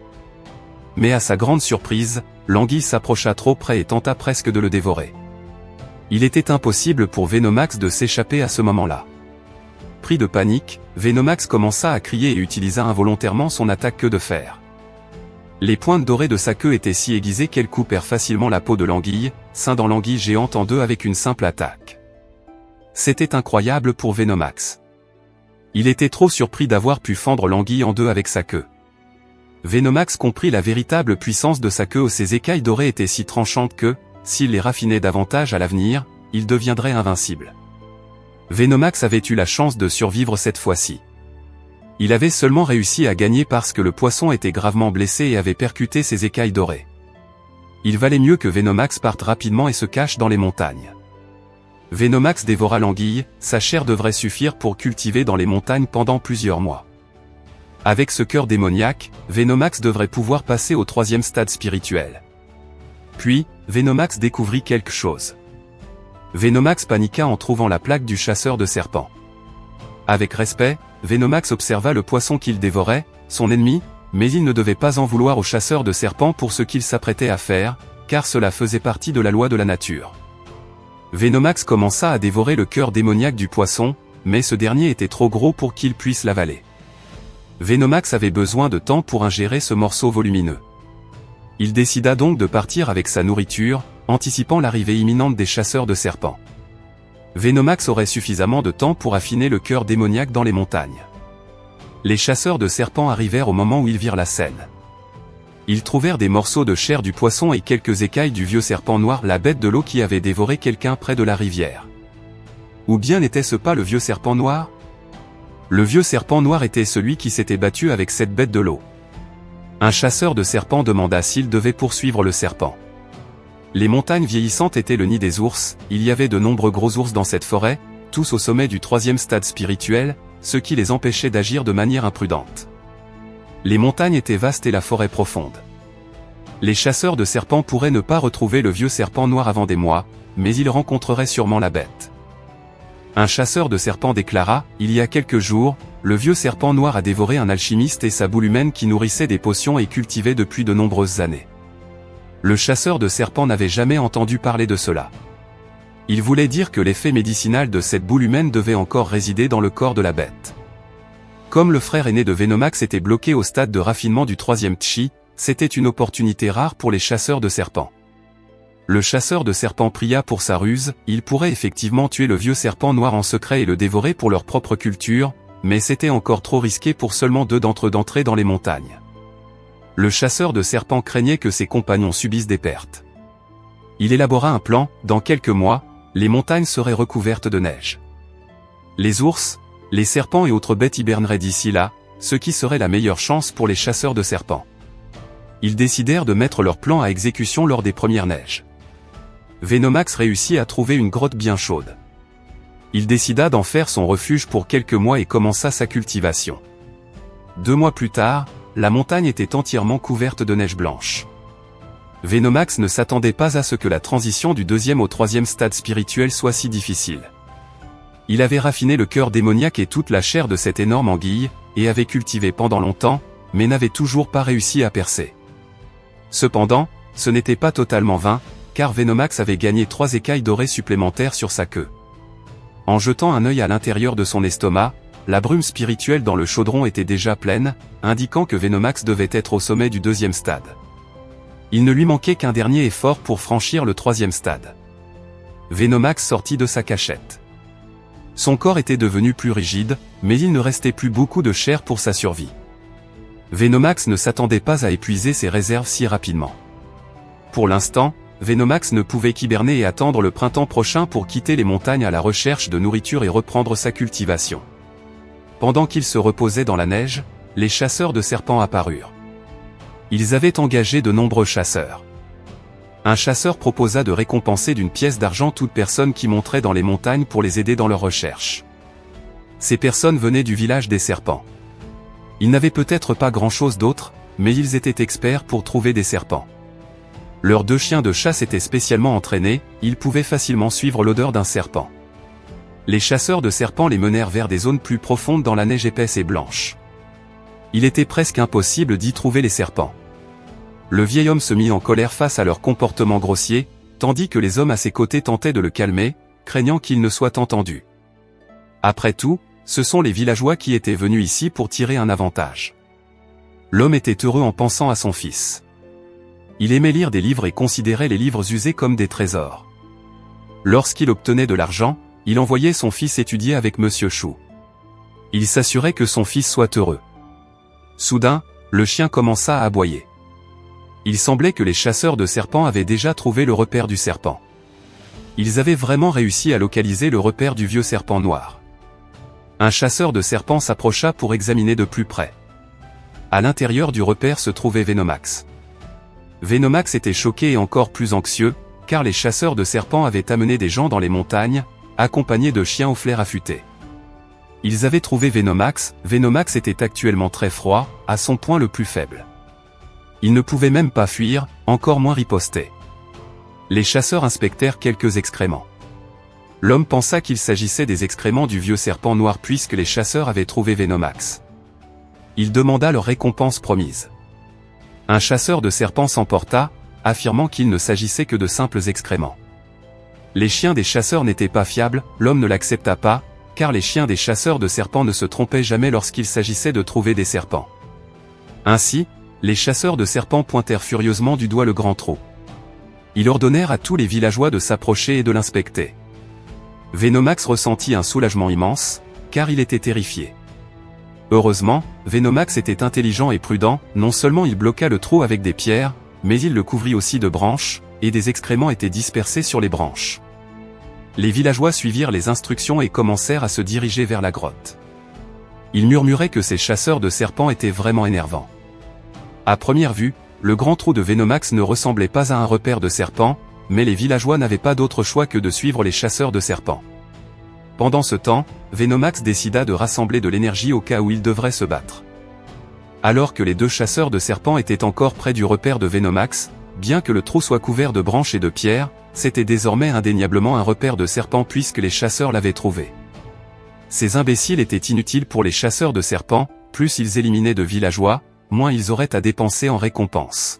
Speaker 2: Mais à sa grande surprise, l'anguille s'approcha trop près et tenta presque de le dévorer. Il était impossible pour Venomax de s'échapper à ce moment-là. Pris de panique, Venomax commença à crier et utilisa involontairement son attaque queue de fer. Les pointes dorées de sa queue étaient si aiguisées qu'elles coupèrent facilement la peau de l'anguille, scindant l'anguille géante en deux avec une simple attaque. C'était incroyable pour Venomax. Il était trop surpris d'avoir pu fendre l'anguille en deux avec sa queue. Venomax comprit la véritable puissance de sa queue. Ses écailles dorées étaient si tranchantes que, s'il les raffinait davantage à l'avenir, il deviendrait invincible. Venomax avait eu la chance de survivre cette fois-ci. Il avait seulement réussi à gagner parce que le poisson était gravement blessé et avait percuté ses écailles dorées. Il valait mieux que Venomax parte rapidement et se cache dans les montagnes. Venomax dévora l'anguille, sa chair devrait suffire pour cultiver dans les montagnes pendant plusieurs mois. Avec ce cœur démoniaque, Venomax devrait pouvoir passer au 3e stade spirituel. Puis, Venomax découvrit quelque chose. Venomax paniqua en trouvant la plaque du chasseur de serpents. Avec respect, Venomax observa le poisson qu'il dévorait, son ennemi, mais il ne devait pas en vouloir au chasseur de serpents pour ce qu'il s'apprêtait à faire, car cela faisait partie de la loi de la nature. Venomax commença à dévorer le cœur démoniaque du poisson, mais ce dernier était trop gros pour qu'il puisse l'avaler. Venomax avait besoin de temps pour ingérer ce morceau volumineux. Il décida donc de partir avec sa nourriture, anticipant l'arrivée imminente des chasseurs de serpents. Venomax aurait suffisamment de temps pour affiner le cœur démoniaque dans les montagnes. Les chasseurs de serpents arrivèrent au moment où ils virent la scène. Ils trouvèrent des morceaux de chair du poisson et quelques écailles du vieux serpent noir, la bête de l'eau qui avait dévoré quelqu'un près de la rivière. Ou bien n'était-ce pas le vieux serpent noir? Le vieux serpent noir était celui qui s'était battu avec cette bête de l'eau. Un chasseur de serpents demanda s'il devait poursuivre le serpent. Les montagnes vieillissantes étaient le nid des ours, il y avait de nombreux gros ours dans cette forêt, tous au sommet du 3e stade spirituel, ce qui les empêchait d'agir de manière imprudente. Les montagnes étaient vastes et la forêt profonde. Les chasseurs de serpents pourraient ne pas retrouver le vieux serpent noir avant des mois, mais ils rencontreraient sûrement la bête. Un chasseur de serpents déclara, il y a quelques jours, le vieux serpent noir a dévoré un alchimiste et sa boule humaine qui nourrissait des potions et cultivait depuis de nombreuses années. Le chasseur de serpents n'avait jamais entendu parler de cela. Il voulait dire que l'effet médicinal de cette boule humaine devait encore résider dans le corps de la bête. Comme le frère aîné de Venomax était bloqué au stade de raffinement du 3e Tchi, c'était une opportunité rare pour les chasseurs de serpents. Le chasseur de serpents pria pour sa ruse, il pourrait effectivement tuer le vieux serpent noir en secret et le dévorer pour leur propre culture, mais c'était encore trop risqué pour seulement 2 d'entre eux d'entrer dans les montagnes. Le chasseur de serpents craignait que ses compagnons subissent des pertes. Il élabora un plan, dans quelques mois, les montagnes seraient recouvertes de neige. Les ours, les serpents et autres bêtes hiberneraient d'ici là, ce qui serait la meilleure chance pour les chasseurs de serpents. Ils décidèrent de mettre leur plan à exécution lors des premières neiges. Venomax réussit à trouver une grotte bien chaude. Il décida d'en faire son refuge pour quelques mois et commença sa cultivation. 2 mois plus tard, la montagne était entièrement couverte de neige blanche. Venomax ne s'attendait pas à ce que la transition du 2e au 3e stade spirituel soit si difficile. Il avait raffiné le cœur démoniaque et toute la chair de cette énorme anguille, et avait cultivé pendant longtemps, mais n'avait toujours pas réussi à percer. Cependant, ce n'était pas totalement vain, car Venomax avait gagné 3 écailles dorées supplémentaires sur sa queue. En jetant un œil à l'intérieur de son estomac, la brume spirituelle dans le chaudron était déjà pleine, indiquant que Venomax devait être au sommet du 2e stade. Il ne lui manquait qu'un dernier effort pour franchir le 3e stade. Venomax sortit de sa cachette. Son corps était devenu plus rigide, mais il ne restait plus beaucoup de chair pour sa survie. Venomax ne s'attendait pas à épuiser ses réserves si rapidement. Pour l'instant, Venomax ne pouvait qu'hiberner et attendre le printemps prochain pour quitter les montagnes à la recherche de nourriture et reprendre sa cultivation. Pendant qu'il se reposait dans la neige, les chasseurs de serpents apparurent. Ils avaient engagé de nombreux chasseurs. Un chasseur proposa de récompenser d'une pièce d'argent toute personne qui monterait dans les montagnes pour les aider dans leur recherche. Ces personnes venaient du village des serpents. Ils n'avaient peut-être pas grand-chose d'autre, mais ils étaient experts pour trouver des serpents. Leurs 2 chiens de chasse étaient spécialement entraînés, ils pouvaient facilement suivre l'odeur d'un serpent. Les chasseurs de serpents les menèrent vers des zones plus profondes dans la neige épaisse et blanche. Il était presque impossible d'y trouver les serpents. Le vieil homme se mit en colère face à leur comportement grossier, tandis que les hommes à ses côtés tentaient de le calmer, craignant qu'il ne soit entendu. Après tout, ce sont les villageois qui étaient venus ici pour tirer un avantage. L'homme était heureux en pensant à son fils. Il aimait lire des livres et considérait les livres usés comme des trésors. Lorsqu'il obtenait de l'argent, il envoyait son fils étudier avec Monsieur Chou. Il s'assurait que son fils soit heureux. Soudain, le chien commença à aboyer. Il semblait que les chasseurs de serpents avaient déjà trouvé le repère du serpent. Ils avaient vraiment réussi à localiser le repère du vieux serpent noir. Un chasseur de serpents s'approcha pour examiner de plus près. À l'intérieur du repère se trouvait Venomax. Venomax était choqué et encore plus anxieux, car les chasseurs de serpents avaient amené des gens dans les montagnes, accompagnés de chiens au flair affûté. Ils avaient trouvé Venomax. Venomax était actuellement très froid, à son point le plus faible. Il ne pouvait même pas fuir, encore moins riposter. Les chasseurs inspectèrent quelques excréments. L'homme pensa qu'il s'agissait des excréments du vieux serpent noir puisque les chasseurs avaient trouvé Venomax. Il demanda leur récompense promise. Un chasseur de serpents s'emporta, affirmant qu'il ne s'agissait que de simples excréments. Les chiens des chasseurs n'étaient pas fiables, l'homme ne l'accepta pas, car les chiens des chasseurs de serpents ne se trompaient jamais lorsqu'il s'agissait de trouver des serpents. Ainsi, les chasseurs de serpents pointèrent furieusement du doigt le grand trou. Ils ordonnèrent à tous les villageois de s'approcher et de l'inspecter. Venomax ressentit un soulagement immense, car il était terrifié. Heureusement, Venomax était intelligent et prudent, non seulement il bloqua le trou avec des pierres, mais il le couvrit aussi de branches, et des excréments étaient dispersés sur les branches. Les villageois suivirent les instructions et commencèrent à se diriger vers la grotte. Ils murmuraient que ces chasseurs de serpents étaient vraiment énervants. À première vue, le grand trou de Venomax ne ressemblait pas à un repère de serpents, mais les villageois n'avaient pas d'autre choix que de suivre les chasseurs de serpents. Pendant ce temps, Venomax décida de rassembler de l'énergie au cas où ils devraient se battre. Alors que les 2 chasseurs de serpents étaient encore près du repère de Venomax, bien que le trou soit couvert de branches et de pierres, c'était désormais indéniablement un repère de serpents puisque les chasseurs l'avaient trouvé. Ces imbéciles étaient inutiles pour les chasseurs de serpents, plus ils éliminaient de villageois, moins ils auraient à dépenser en récompense.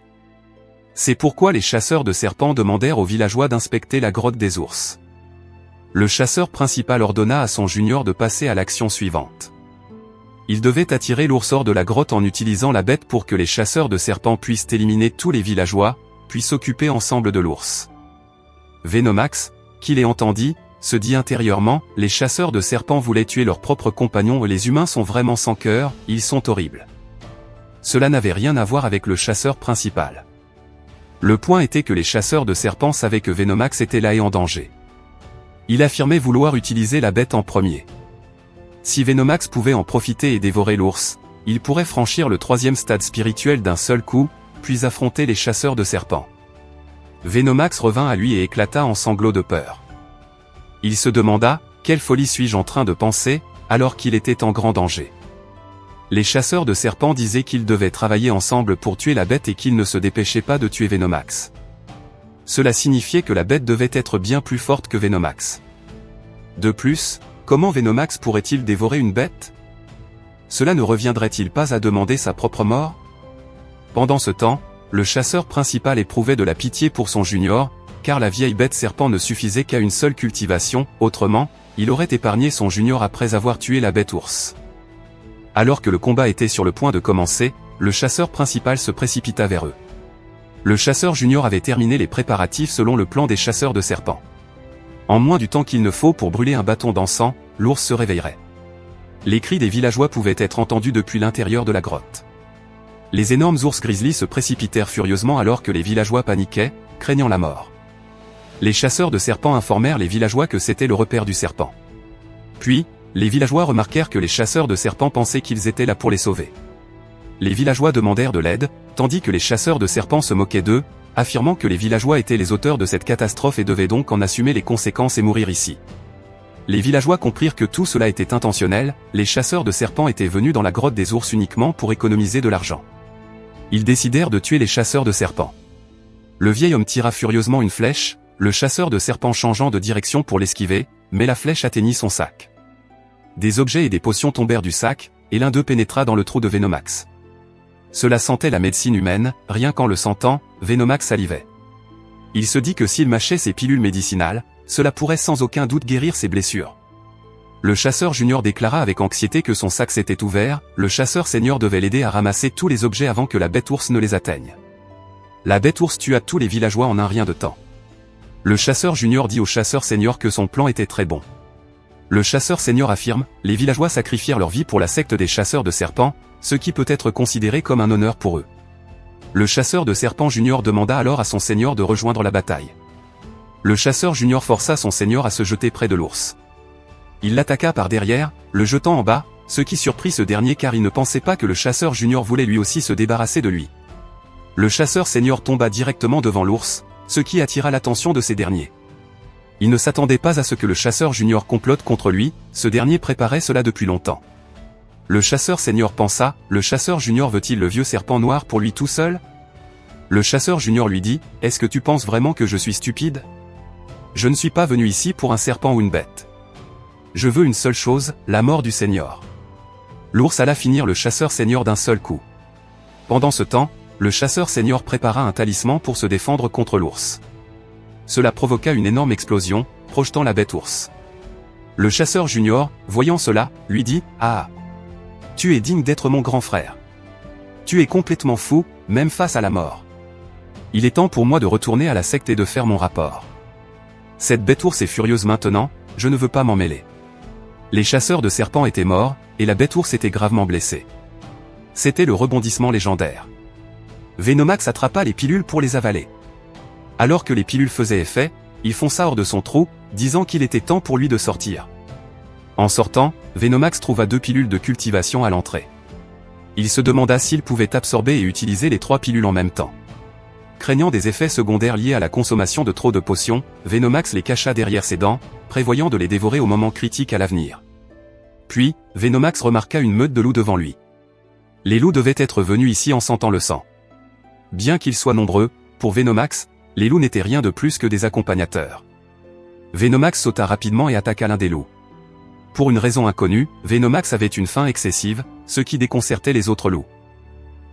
Speaker 2: C'est pourquoi les chasseurs de serpents demandèrent aux villageois d'inspecter la grotte des ours. Le chasseur principal ordonna à son junior de passer à l'action suivante. Il devait attirer l'ours hors de la grotte en utilisant la bête pour que les chasseurs de serpents puissent éliminer tous les villageois, puis s'occuper ensemble de l'ours. Venomax, qui les entendit, se dit intérieurement, les chasseurs de serpents voulaient tuer leurs propres compagnons et les humains sont vraiment sans cœur, ils sont horribles. Cela n'avait rien à voir avec le chasseur principal. Le point était que les chasseurs de serpents savaient que Venomax était là et en danger. Il affirmait vouloir utiliser la bête en premier. Si Venomax pouvait en profiter et dévorer l'ours, il pourrait franchir le 3e stade spirituel d'un seul coup, puis affronter les chasseurs de serpents. Venomax revint à lui et éclata en sanglots de peur. Il se demanda, quelle folie suis-je en train de penser, alors qu'il était en grand danger. Les chasseurs de serpents disaient qu'ils devaient travailler ensemble pour tuer la bête et qu'ils ne se dépêchaient pas de tuer Venomax. Cela signifiait que la bête devait être bien plus forte que Venomax. De plus, comment Venomax pourrait-il dévorer une bête? Cela ne reviendrait-il pas à demander sa propre mort? Pendant ce temps, le chasseur principal éprouvait de la pitié pour son junior, car la vieille bête serpent ne suffisait qu'à une seule cultivation, autrement, il aurait épargné son junior après avoir tué la bête ours. Alors que le combat était sur le point de commencer, le chasseur principal se précipita vers eux. Le chasseur junior avait terminé les préparatifs selon le plan des chasseurs de serpents. En moins du temps qu'il ne faut pour brûler un bâton d'encens, l'ours se réveillerait. Les cris des villageois pouvaient être entendus depuis l'intérieur de la grotte. Les énormes ours grizzlies se précipitèrent furieusement alors que les villageois paniquaient, craignant la mort. Les chasseurs de serpents informèrent les villageois que c'était le repère du serpent. Puis, les villageois remarquèrent que les chasseurs de serpents pensaient qu'ils étaient là pour les sauver. Les villageois demandèrent de l'aide, tandis que les chasseurs de serpents se moquaient d'eux, affirmant que les villageois étaient les auteurs de cette catastrophe et devaient donc en assumer les conséquences et mourir ici. Les villageois comprirent que tout cela était intentionnel, les chasseurs de serpents étaient venus dans la grotte des ours uniquement pour économiser de l'argent. Ils décidèrent de tuer les chasseurs de serpents. Le vieil homme tira furieusement une flèche, le chasseur de serpents changeant de direction pour l'esquiver, mais la flèche atteignit son sac. Des objets et des potions tombèrent du sac, et l'un d'eux pénétra dans le trou de Venomax. Cela sentait la médecine humaine, rien qu'en le sentant, Venomax salivait. Il se dit que s'il mâchait ses pilules médicinales, cela pourrait sans aucun doute guérir ses blessures. Le chasseur junior déclara avec anxiété que son sac s'était ouvert, le chasseur senior devait l'aider à ramasser tous les objets avant que la bête ours ne les atteigne. La bête ours tua tous les villageois en un rien de temps. Le chasseur junior dit au chasseur senior que son plan était très bon. Le chasseur senior affirme, les villageois sacrifièrent leur vie pour la secte des chasseurs de serpents, ce qui peut être considéré comme un honneur pour eux. Le chasseur de serpents junior demanda alors à son senior de rejoindre la bataille. Le chasseur junior força son senior à se jeter près de l'ours. Il l'attaqua par derrière, le jetant en bas, ce qui surprit ce dernier car il ne pensait pas que le chasseur junior voulait lui aussi se débarrasser de lui. Le chasseur senior tomba directement devant l'ours, ce qui attira l'attention de ces derniers. Il ne s'attendait pas à ce que le chasseur junior complote contre lui, ce dernier préparait cela depuis longtemps. Le chasseur senior pensa, le chasseur junior veut-il le vieux serpent noir pour lui tout seul? Le chasseur junior lui dit, est-ce que tu penses vraiment que je suis stupide? Je ne suis pas venu ici pour un serpent ou une bête. Je veux une seule chose, la mort du senior. L'ours alla finir le chasseur senior d'un seul coup. Pendant ce temps, le chasseur senior prépara un talisman pour se défendre contre l'ours. Cela provoqua une énorme explosion, projetant la bête ours. Le chasseur junior, voyant cela, lui dit, « Ah! Tu es digne d'être mon grand frère. Tu es complètement fou, même face à la mort. Il est temps pour moi de retourner à la secte et de faire mon rapport. Cette bête ours est furieuse maintenant, je ne veux pas m'en mêler. » Les chasseurs de serpents étaient morts, et la bête ours était gravement blessée. C'était le rebondissement légendaire. Venomax attrapa les pilules pour les avaler. Alors que les pilules faisaient effet, il fonça hors de son trou, disant qu'il était temps pour lui de sortir. En sortant, Venomax trouva 2 pilules de cultivation à l'entrée. Il se demanda s'il pouvait absorber et utiliser les 3 pilules en même temps. Craignant des effets secondaires liés à la consommation de trop de potions, Venomax les cacha derrière ses dents, prévoyant de les dévorer au moment critique à l'avenir. Puis, Venomax remarqua une meute de loups devant lui. Les loups devaient être venus ici en sentant le sang. Bien qu'ils soient nombreux, pour Venomax, les loups n'étaient rien de plus que des accompagnateurs. Venomax sauta rapidement et attaqua l'un des loups. Pour une raison inconnue, Venomax avait une faim excessive, ce qui déconcertait les autres loups.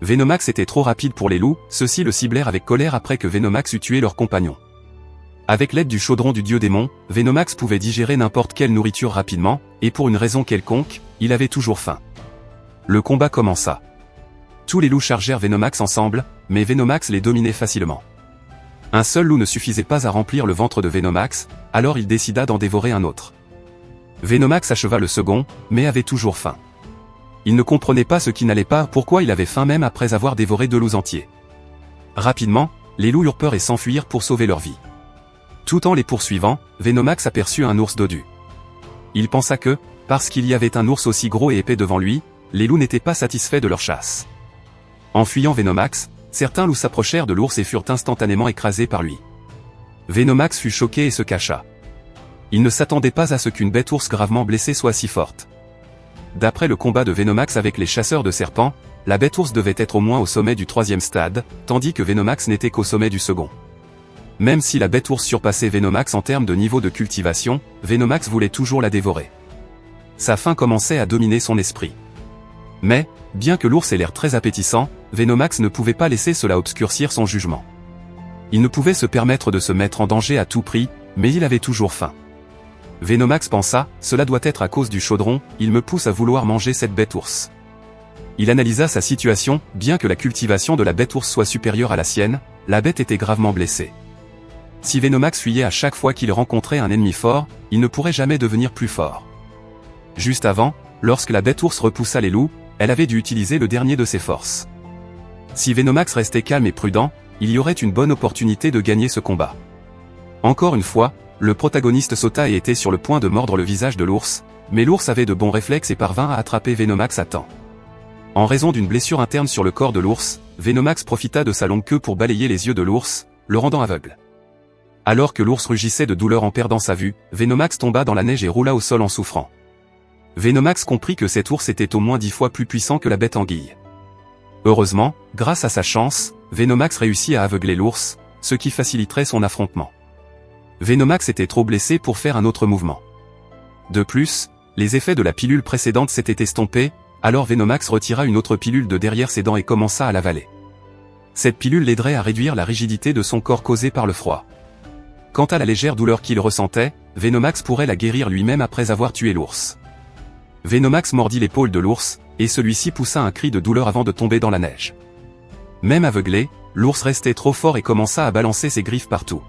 Speaker 2: Venomax était trop rapide pour les loups, ceux-ci le ciblèrent avec colère après que Venomax eut tué leur compagnon. Avec l'aide du chaudron du dieu démon, Venomax pouvait digérer n'importe quelle nourriture rapidement, et pour une raison quelconque, il avait toujours faim. Le combat commença. Tous les loups chargèrent Venomax ensemble, mais Venomax les dominait facilement. Un seul loup ne suffisait pas à remplir le ventre de Venomax, alors il décida d'en dévorer un autre. Venomax acheva le second, mais avait toujours faim. Il ne comprenait pas ce qui n'allait pas, pourquoi il avait faim même après avoir dévoré 2 loups entiers. Rapidement, les loups eurent peur et s'enfuirent pour sauver leur vie. Tout en les poursuivant, Venomax aperçut un ours dodu. Il pensa que, parce qu'il y avait un ours aussi gros et épais devant lui, les loups n'étaient pas satisfaits de leur chasse. En fuyant Venomax, certains loups s'approchèrent de l'ours et furent instantanément écrasés par lui. Venomax fut choqué et se cacha. Il ne s'attendait pas à ce qu'une bête ours gravement blessée soit si forte. D'après le combat de Venomax avec les chasseurs de serpents, la bête ours devait être au moins au sommet du 3e stade, tandis que Venomax n'était qu'au sommet du second. Même si la bête ours surpassait Venomax en termes de niveau de cultivation, Venomax voulait toujours la dévorer. Sa faim commençait à dominer son esprit. Mais, bien que l'ours ait l'air très appétissant, Venomax ne pouvait pas laisser cela obscurcir son jugement. Il ne pouvait se permettre de se mettre en danger à tout prix, mais il avait toujours faim. Venomax pensa, cela doit être à cause du chaudron, il me pousse à vouloir manger cette bête ours. Il analysa sa situation, bien que la cultivation de la bête ours soit supérieure à la sienne, la bête était gravement blessée. Si Venomax fuyait à chaque fois qu'il rencontrait un ennemi fort, il ne pourrait jamais devenir plus fort. Juste avant, lorsque la bête ours repoussa les loups, elle avait dû utiliser le dernier de ses forces. Si Venomax restait calme et prudent, il y aurait une bonne opportunité de gagner ce combat. Encore une fois, le protagoniste sauta et était sur le point de mordre le visage de l'ours, mais l'ours avait de bons réflexes et parvint à attraper Venomax à temps. En raison d'une blessure interne sur le corps de l'ours, Venomax profita de sa longue queue pour balayer les yeux de l'ours, le rendant aveugle. Alors que l'ours rugissait de douleur en perdant sa vue, Venomax tomba dans la neige et roula au sol en souffrant. Venomax comprit que cet ours était au moins 10 fois plus puissant que la bête anguille. Heureusement, grâce à sa chance, Venomax réussit à aveugler l'ours, ce qui faciliterait son affrontement. Venomax était trop blessé pour faire un autre mouvement. De plus, les effets de la pilule précédente s'étaient estompés, alors Venomax retira une autre pilule de derrière ses dents et commença à l'avaler. Cette pilule l'aiderait à réduire la rigidité de son corps causée par le froid. Quant à la légère douleur qu'il ressentait, Venomax pourrait la guérir lui-même après avoir tué l'ours. Venomax mordit l'épaule de l'ours, et celui-ci poussa un cri de douleur avant de tomber dans la neige. Même aveuglé, l'ours restait trop fort et commença à balancer ses griffes partout.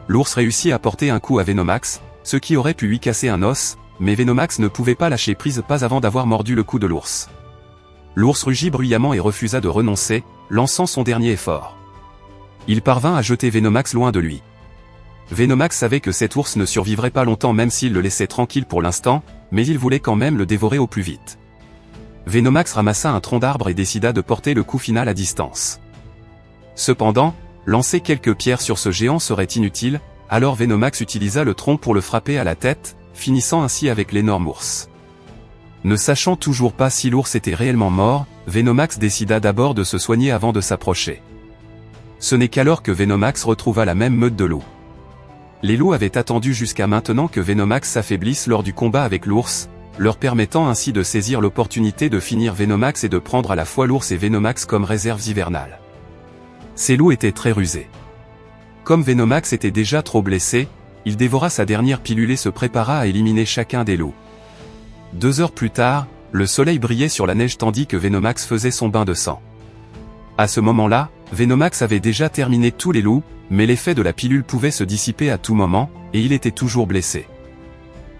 Speaker 2: L'ours réussit à porter un coup à Venomax, ce qui aurait pu lui casser un os, mais Venomax ne pouvait pas lâcher prise pas avant d'avoir mordu le cou de l'ours. L'ours rugit bruyamment et refusa de renoncer, lançant son dernier effort. Il parvint à jeter Venomax loin de lui. Venomax savait que cet ours ne survivrait pas longtemps même s'il le laissait tranquille pour l'instant, mais il voulait quand même le dévorer au plus vite. Venomax ramassa un tronc d'arbre et décida de porter le coup final à distance. Cependant, lancer quelques pierres sur ce géant serait inutile, alors Venomax utilisa le tronc pour le frapper à la tête, finissant ainsi avec l'énorme ours. Ne sachant toujours pas si l'ours était réellement mort, Venomax décida d'abord de se soigner avant de s'approcher. Ce n'est qu'alors que Venomax retrouva la même meute de loups. Les loups avaient attendu jusqu'à maintenant que Venomax s'affaiblisse lors du combat avec l'ours, leur permettant ainsi de saisir l'opportunité de finir Venomax et de prendre à la fois l'ours et Venomax comme réserves hivernales. Ces loups étaient très rusés. Comme Venomax était déjà trop blessé, il dévora sa dernière pilule et se prépara à éliminer chacun des loups. 2 heures plus tard, le soleil brillait sur la neige tandis que Venomax faisait son bain de sang. À ce moment-là, Venomax avait déjà terminé tous les loups, mais l'effet de la pilule pouvait se dissiper à tout moment, et il était toujours blessé.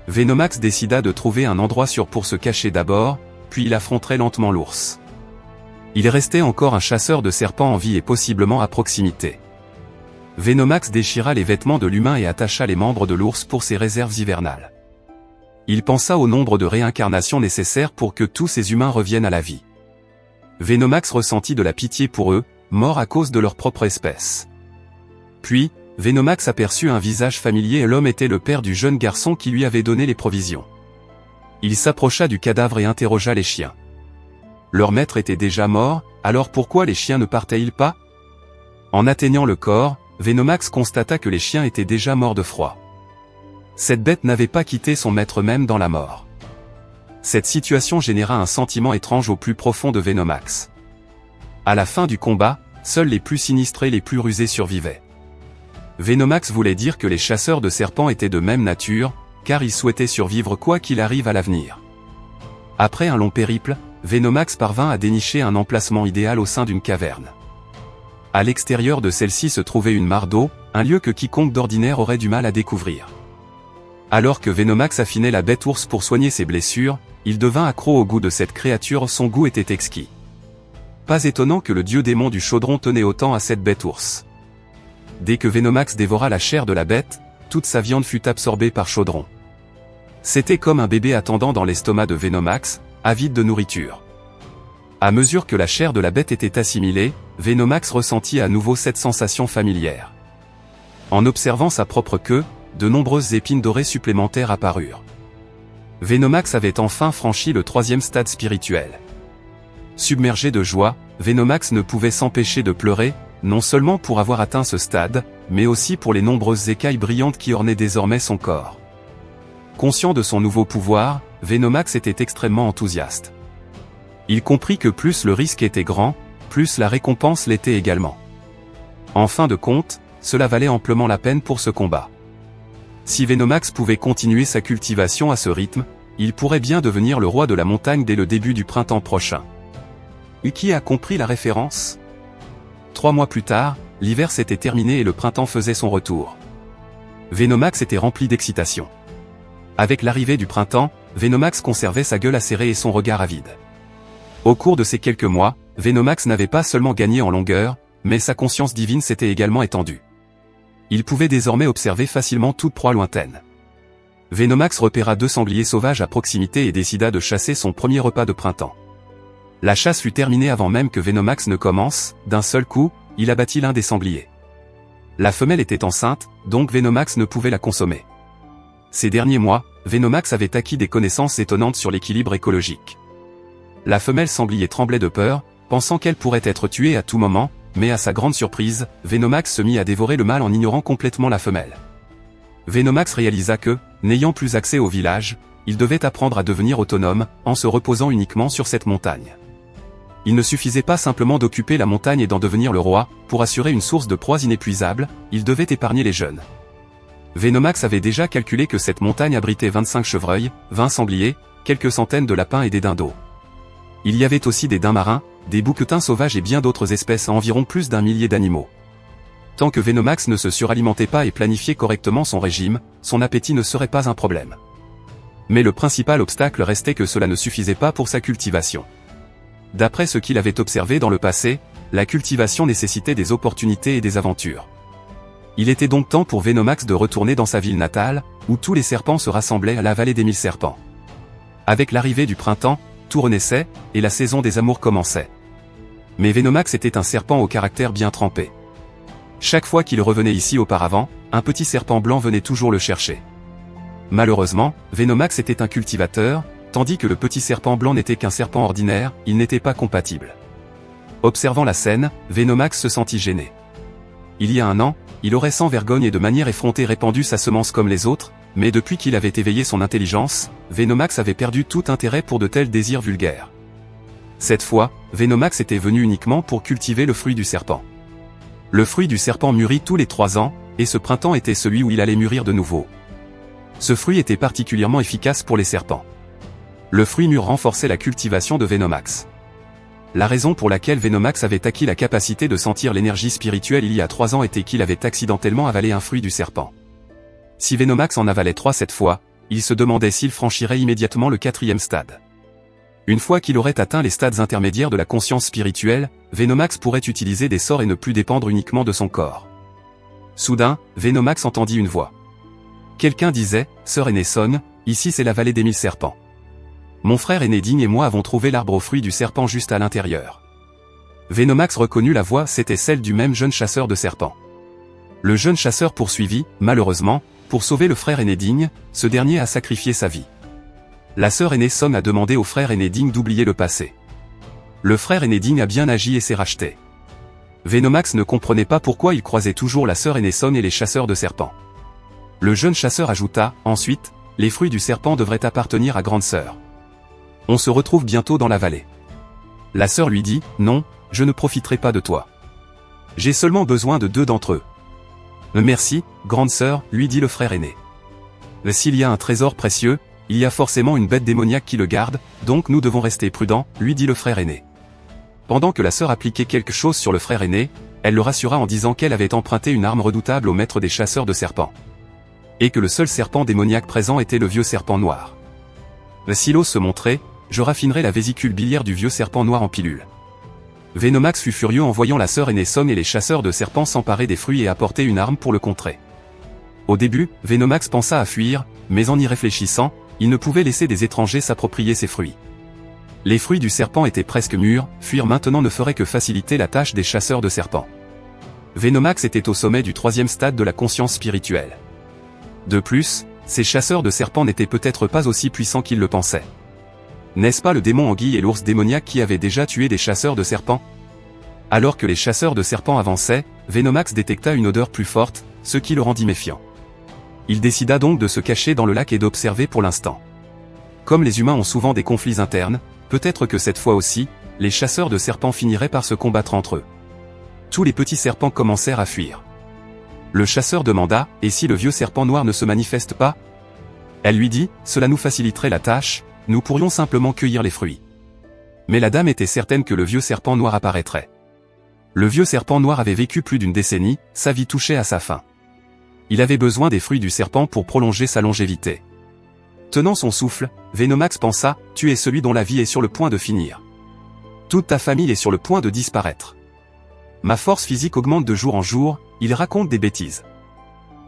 Speaker 2: Venomax décida de trouver un endroit sûr pour se cacher d'abord, puis il affronterait lentement l'ours. Il restait encore un chasseur de serpents en vie et possiblement à proximité. Venomax déchira les vêtements de l'humain et attacha les membres de l'ours pour ses réserves hivernales. Il pensa au nombre de réincarnations nécessaires pour que tous ces humains reviennent à la vie. Venomax ressentit de la pitié pour eux, morts à cause de leur propre espèce. Puis, Venomax aperçut un visage familier et l'homme était le père du jeune garçon qui lui avait donné les provisions. Il s'approcha du cadavre et interrogea les chiens. Leur maître était déjà mort, alors pourquoi les chiens ne partaient-ils pas? En atteignant le corps, Venomax constata que les chiens étaient déjà morts de froid. Cette bête n'avait pas quitté son maître même dans la mort. Cette situation généra un sentiment étrange au plus profond de Venomax. À la fin du combat, seuls les plus sinistrés et les plus rusés survivaient. Venomax voulait dire que les chasseurs de serpents étaient de même nature, car ils souhaitaient survivre quoi qu'il arrive à l'avenir. Après un long périple, Venomax parvint à dénicher un emplacement idéal au sein d'une caverne. À l'extérieur de celle-ci se trouvait une mare d'eau, un lieu que quiconque d'ordinaire aurait du mal à découvrir. Alors que Venomax affinait la bête ours pour soigner ses blessures, il devint accro au goût de cette créature, son goût était exquis. Pas étonnant que le dieu démon du chaudron tenait autant à cette bête ours. Dès que Venomax dévora la chair de la bête, toute sa viande fut absorbée par Chaudron. C'était comme un bébé attendant dans l'estomac de Venomax, avide de nourriture. À mesure que la chair de la bête était assimilée, Venomax ressentit à nouveau cette sensation familière. En observant sa propre queue, de nombreuses épines dorées supplémentaires apparurent. Venomax avait enfin franchi le 3e stade spirituel. Submergé de joie, Venomax ne pouvait s'empêcher de pleurer, non seulement pour avoir atteint ce stade, mais aussi pour les nombreuses écailles brillantes qui ornaient désormais son corps. Conscient de son nouveau pouvoir, Venomax était extrêmement enthousiaste. Il comprit que plus le risque était grand, plus la récompense l'était également. En fin de compte, cela valait amplement la peine pour ce combat. Si Venomax pouvait continuer sa cultivation à ce rythme, il pourrait bien devenir le roi de la montagne dès le début du printemps prochain. Qui a compris la référence? 3 mois plus tard, l'hiver s'était terminé et le printemps faisait son retour. Venomax était rempli d'excitation. Avec l'arrivée du printemps, Venomax conservait sa gueule acérée et son regard avide. Au cours de ces quelques mois, Venomax n'avait pas seulement gagné en longueur, mais sa conscience divine s'était également étendue. Il pouvait désormais observer facilement toute proie lointaine. Venomax repéra 2 sangliers sauvages à proximité et décida de chasser son premier repas de printemps. La chasse fut terminée avant même que Venomax ne commence, d'un seul coup, il abattit l'un des sangliers. La femelle était enceinte, donc Venomax ne pouvait la consommer. Ces derniers mois, Venomax avait acquis des connaissances étonnantes sur l'équilibre écologique. La femelle sanglier tremblait de peur, pensant qu'elle pourrait être tuée à tout moment, mais à sa grande surprise, Venomax se mit à dévorer le mâle en ignorant complètement la femelle. Venomax réalisa que, n'ayant plus accès au village, il devait apprendre à devenir autonome, en se reposant uniquement sur cette montagne. Il ne suffisait pas simplement d'occuper la montagne et d'en devenir le roi, pour assurer une source de proies inépuisable, il devait épargner les jeunes. Venomax avait déjà calculé que cette montagne abritait 25 chevreuils, 20 sangliers, quelques centaines de lapins et des dindos. Il y avait aussi des daims marins, des bouquetins sauvages et bien d'autres espèces à environ plus d'1 millier d'animaux. Tant que Venomax ne se suralimentait pas et planifiait correctement son régime, son appétit ne serait pas un problème. Mais le principal obstacle restait que cela ne suffisait pas pour sa cultivation. D'après ce qu'il avait observé dans le passé, la cultivation nécessitait des opportunités et des aventures. Il était donc temps pour Venomax de retourner dans sa ville natale, où tous les serpents se rassemblaient à la vallée des 1000 serpents. Avec l'arrivée du printemps, tout renaissait, et la saison des amours commençait. Mais Venomax était un serpent au caractère bien trempé. Chaque fois qu'il revenait ici auparavant, un petit serpent blanc venait toujours le chercher. Malheureusement, Venomax était un cultivateur, tandis que le petit serpent blanc n'était qu'un serpent ordinaire, ils n'étaient pas compatibles. Observant la scène, Venomax se sentit gêné. Il y a un an, il aurait sans vergogne et de manière effrontée répandu sa semence comme les autres, mais depuis qu'il avait éveillé son intelligence, Venomax avait perdu tout intérêt pour de tels désirs vulgaires. Cette fois, Venomax était venu uniquement pour cultiver le fruit du serpent. Le fruit du serpent mûrit tous les 3 ans, et ce printemps était celui où il allait mûrir de nouveau. Ce fruit était particulièrement efficace pour les serpents. Le fruit mûr renforçait la cultivation de Venomax. La raison pour laquelle Venomax avait acquis la capacité de sentir l'énergie spirituelle il y a 3 ans était qu'il avait accidentellement avalé un fruit du serpent. Si Venomax en avalait 3 cette fois, il se demandait s'il franchirait immédiatement le 4e stade. Une fois qu'il aurait atteint les stades intermédiaires de la conscience spirituelle, Venomax pourrait utiliser des sorts et ne plus dépendre uniquement de son corps. Soudain, Venomax entendit une voix. Quelqu'un disait, « Sœur aînée sonne, ici c'est la vallée des 1000 serpents. Mon frère aîné Digne et moi avons trouvé l'arbre aux fruits du serpent juste à l'intérieur. » Venomax reconnut la voix, c'était celle du même jeune chasseur de serpents. Le jeune chasseur poursuivit, malheureusement, pour sauver le frère aîné Digne, ce dernier a sacrifié sa vie. La sœur aînée Somme a demandé au frère aîné Digne d'oublier le passé. Le frère aîné Digne a bien agi et s'est racheté. Venomax ne comprenait pas pourquoi il croisait toujours la sœur aînée Somme et les chasseurs de serpents. Le jeune chasseur ajouta, ensuite, les fruits du serpent devraient appartenir à grande sœur. On se retrouve bientôt dans la vallée. La sœur lui dit, non, je ne profiterai pas de toi. J'ai seulement besoin de 2 d'entre eux. Merci, grande sœur, lui dit le frère aîné. S'il y a un trésor précieux, il y a forcément une bête démoniaque qui le garde, donc nous devons rester prudents, lui dit le frère aîné. Pendant que la sœur appliquait quelque chose sur le frère aîné, elle le rassura en disant qu'elle avait emprunté une arme redoutable au maître des chasseurs de serpents. Et que le seul serpent démoniaque présent était le vieux serpent noir. Si l'os se montrait, je raffinerai la vésicule biliaire du vieux serpent noir en pilule. Venomax fut furieux en voyant la sœur aînée Somme et les chasseurs de serpents s'emparer des fruits et apporter une arme pour le contrer. Au début, Venomax pensa à fuir, mais en y réfléchissant, il ne pouvait laisser des étrangers s'approprier ses fruits. Les fruits du serpent étaient presque mûrs, fuir maintenant ne ferait que faciliter la tâche des chasseurs de serpents. Venomax était au sommet du 3e stade de la conscience spirituelle. De plus, ces chasseurs de serpents n'étaient peut-être pas aussi puissants qu'ils le pensaient. N'est-ce pas le démon anguille et l'ours démoniaque qui avaient déjà tué des chasseurs de serpents? Alors que les chasseurs de serpents avançaient, Venomax détecta une odeur plus forte, ce qui le rendit méfiant. Il décida donc de se cacher dans le lac et d'observer pour l'instant. Comme les humains ont souvent des conflits internes, peut-être que cette fois aussi, les chasseurs de serpents finiraient par se combattre entre eux. Tous les petits serpents commencèrent à fuir. Le chasseur demanda, et si le vieux serpent noir ne se manifeste pas? Elle lui dit, cela nous faciliterait la tâche, nous pourrions simplement cueillir les fruits. Mais la dame était certaine que le vieux serpent noir apparaîtrait. Le vieux serpent noir avait vécu plus d'une décennie, sa vie touchait à sa fin. Il avait besoin des fruits du serpent pour prolonger sa longévité. Tenant son souffle, Venomax pensa, tu es celui dont la vie est sur le point de finir. Toute ta famille est sur le point de disparaître. Ma force physique augmente de jour en jour, il raconte des bêtises.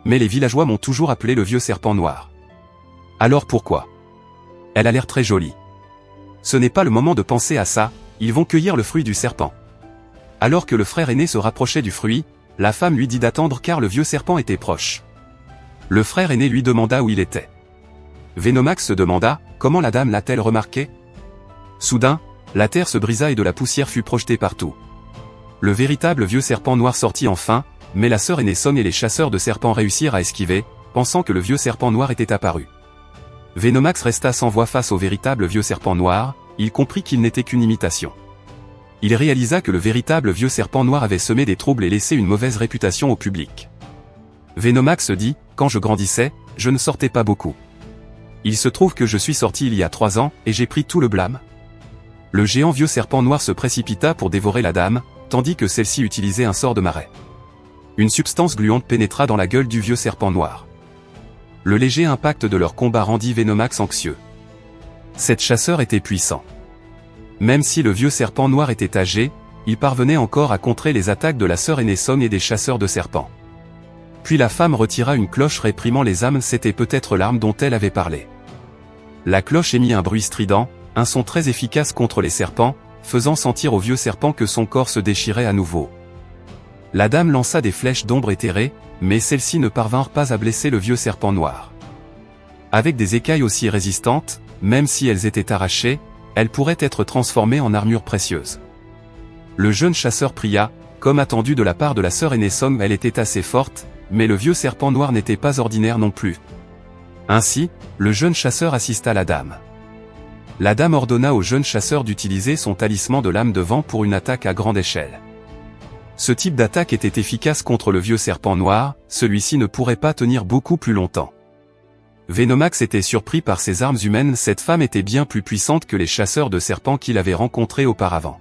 Speaker 2: Mais les villageois m'ont toujours appelé le vieux serpent noir. Alors pourquoi? Elle a l'air très jolie. Ce n'est pas le moment de penser à ça, ils vont cueillir le fruit du serpent. Alors que le frère aîné se rapprochait du fruit, la femme lui dit d'attendre car le vieux serpent était proche. Le frère aîné lui demanda où il était. Venomax se demanda, comment la dame l'a-t-elle remarqué? Soudain, La terre se brisa et de la poussière fut projetée partout. Le véritable vieux serpent noir sortit enfin, mais la sœur aînée Song et les chasseurs de serpents réussirent à esquiver, pensant que le vieux serpent noir était apparu. Venomax resta sans voix face au véritable vieux serpent noir, il comprit qu'il n'était qu'une imitation. Il réalisa que le véritable vieux serpent noir avait semé des troubles et laissé une mauvaise réputation au public. Venomax dit, quand je grandissais, je ne sortais pas beaucoup. Il se trouve que je suis sorti il y a 3 ans, et j'ai pris tout le blâme. Le géant vieux serpent noir se précipita pour dévorer la dame, tandis que celle-ci utilisait un sort de marée. Une substance gluante pénétra dans la gueule du vieux serpent noir. Le léger impact de leur combat rendit Venomax anxieux. Cet chasseur était puissant. Même si le vieux serpent noir était âgé, il parvenait encore à contrer les attaques de la sœur aînée Song et des chasseurs de serpents. Puis la femme retira une cloche réprimant les âmes, c'était peut-être l'arme dont elle avait parlé. La cloche émit un bruit strident, un son très efficace contre les serpents, faisant sentir au vieux serpent que son corps se déchirait à nouveau. La dame lança des flèches d'ombre éthérées, mais celles-ci ne parvinrent pas à blesser le vieux serpent noir. Avec des écailles aussi résistantes, même si elles étaient arrachées, elles pourraient être transformées en armure précieuse. Le jeune chasseur pria, comme attendu de la part de la sœur aînée Song, elle était assez forte, mais le vieux serpent noir n'était pas ordinaire non plus. Ainsi, le jeune chasseur assista la dame. La dame ordonna au jeune chasseur d'utiliser son talisman de lame de vent pour une attaque à grande échelle. Ce type d'attaque était efficace contre le vieux serpent noir, celui-ci ne pourrait pas tenir beaucoup plus longtemps. Venomax était surpris par ses armes humaines, cette femme était bien plus puissante que les chasseurs de serpents qu'il avait rencontrés auparavant.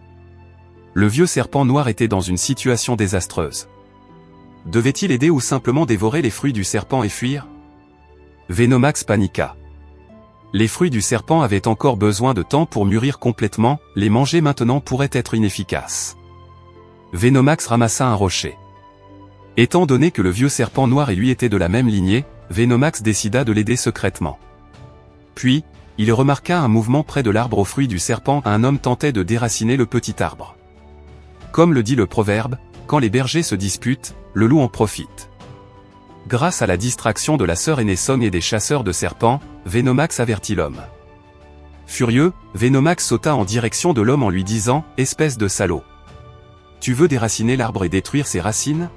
Speaker 2: Le vieux serpent noir était dans une situation désastreuse. Devait-il aider ou simplement dévorer les fruits du serpent et fuir? Venomax paniqua. Les fruits du serpent avaient encore besoin de temps pour mûrir complètement, les manger maintenant pourrait être inefficace. Venomax ramassa un rocher. Étant donné que le vieux serpent noir et lui étaient de la même lignée, Venomax décida de l'aider secrètement. Puis, il remarqua un mouvement près de l'arbre aux fruits du serpent, un homme tentait de déraciner le petit arbre. Comme le dit le proverbe, quand les bergers se disputent, le loup en profite. Grâce à la distraction de la sœur aînée Song et des chasseurs de serpents, Venomax avertit l'homme. Furieux, Venomax sauta en direction de l'homme en lui disant « Espèce de salaud. Tu veux déraciner l'arbre et détruire ses racines?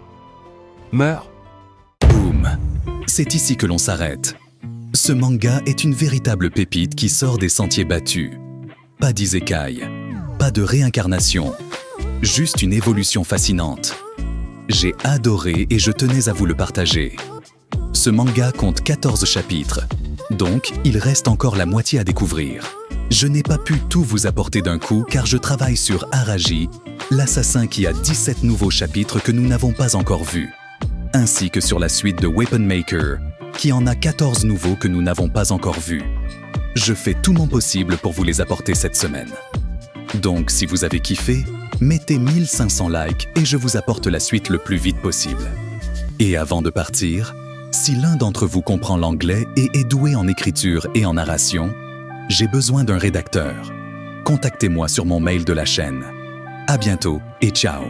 Speaker 2: Meurs !»
Speaker 3: Boum. C'est ici que l'on s'arrête. Ce manga est une véritable pépite qui sort des sentiers battus. Pas d'isekai, pas de réincarnation, juste une évolution fascinante. J'ai adoré et je tenais à vous le partager. Ce manga compte 14 chapitres, donc il reste encore la moitié à découvrir. Je n'ai pas pu tout vous apporter d'un coup car je travaille sur Araji, l'assassin qui a 17 nouveaux chapitres que nous n'avons pas encore vus, ainsi que sur la suite de Weapon Maker, qui en a 14 nouveaux que nous n'avons pas encore vus. Je fais tout mon possible pour vous les apporter cette semaine. Donc si vous avez kiffé, mettez 1500 likes et je vous apporte la suite le plus vite possible. Et avant de partir, si l'un d'entre vous comprend l'anglais et est doué en écriture et en narration, j'ai besoin d'un rédacteur. Contactez-moi sur mon mail de la chaîne. À bientôt et ciao!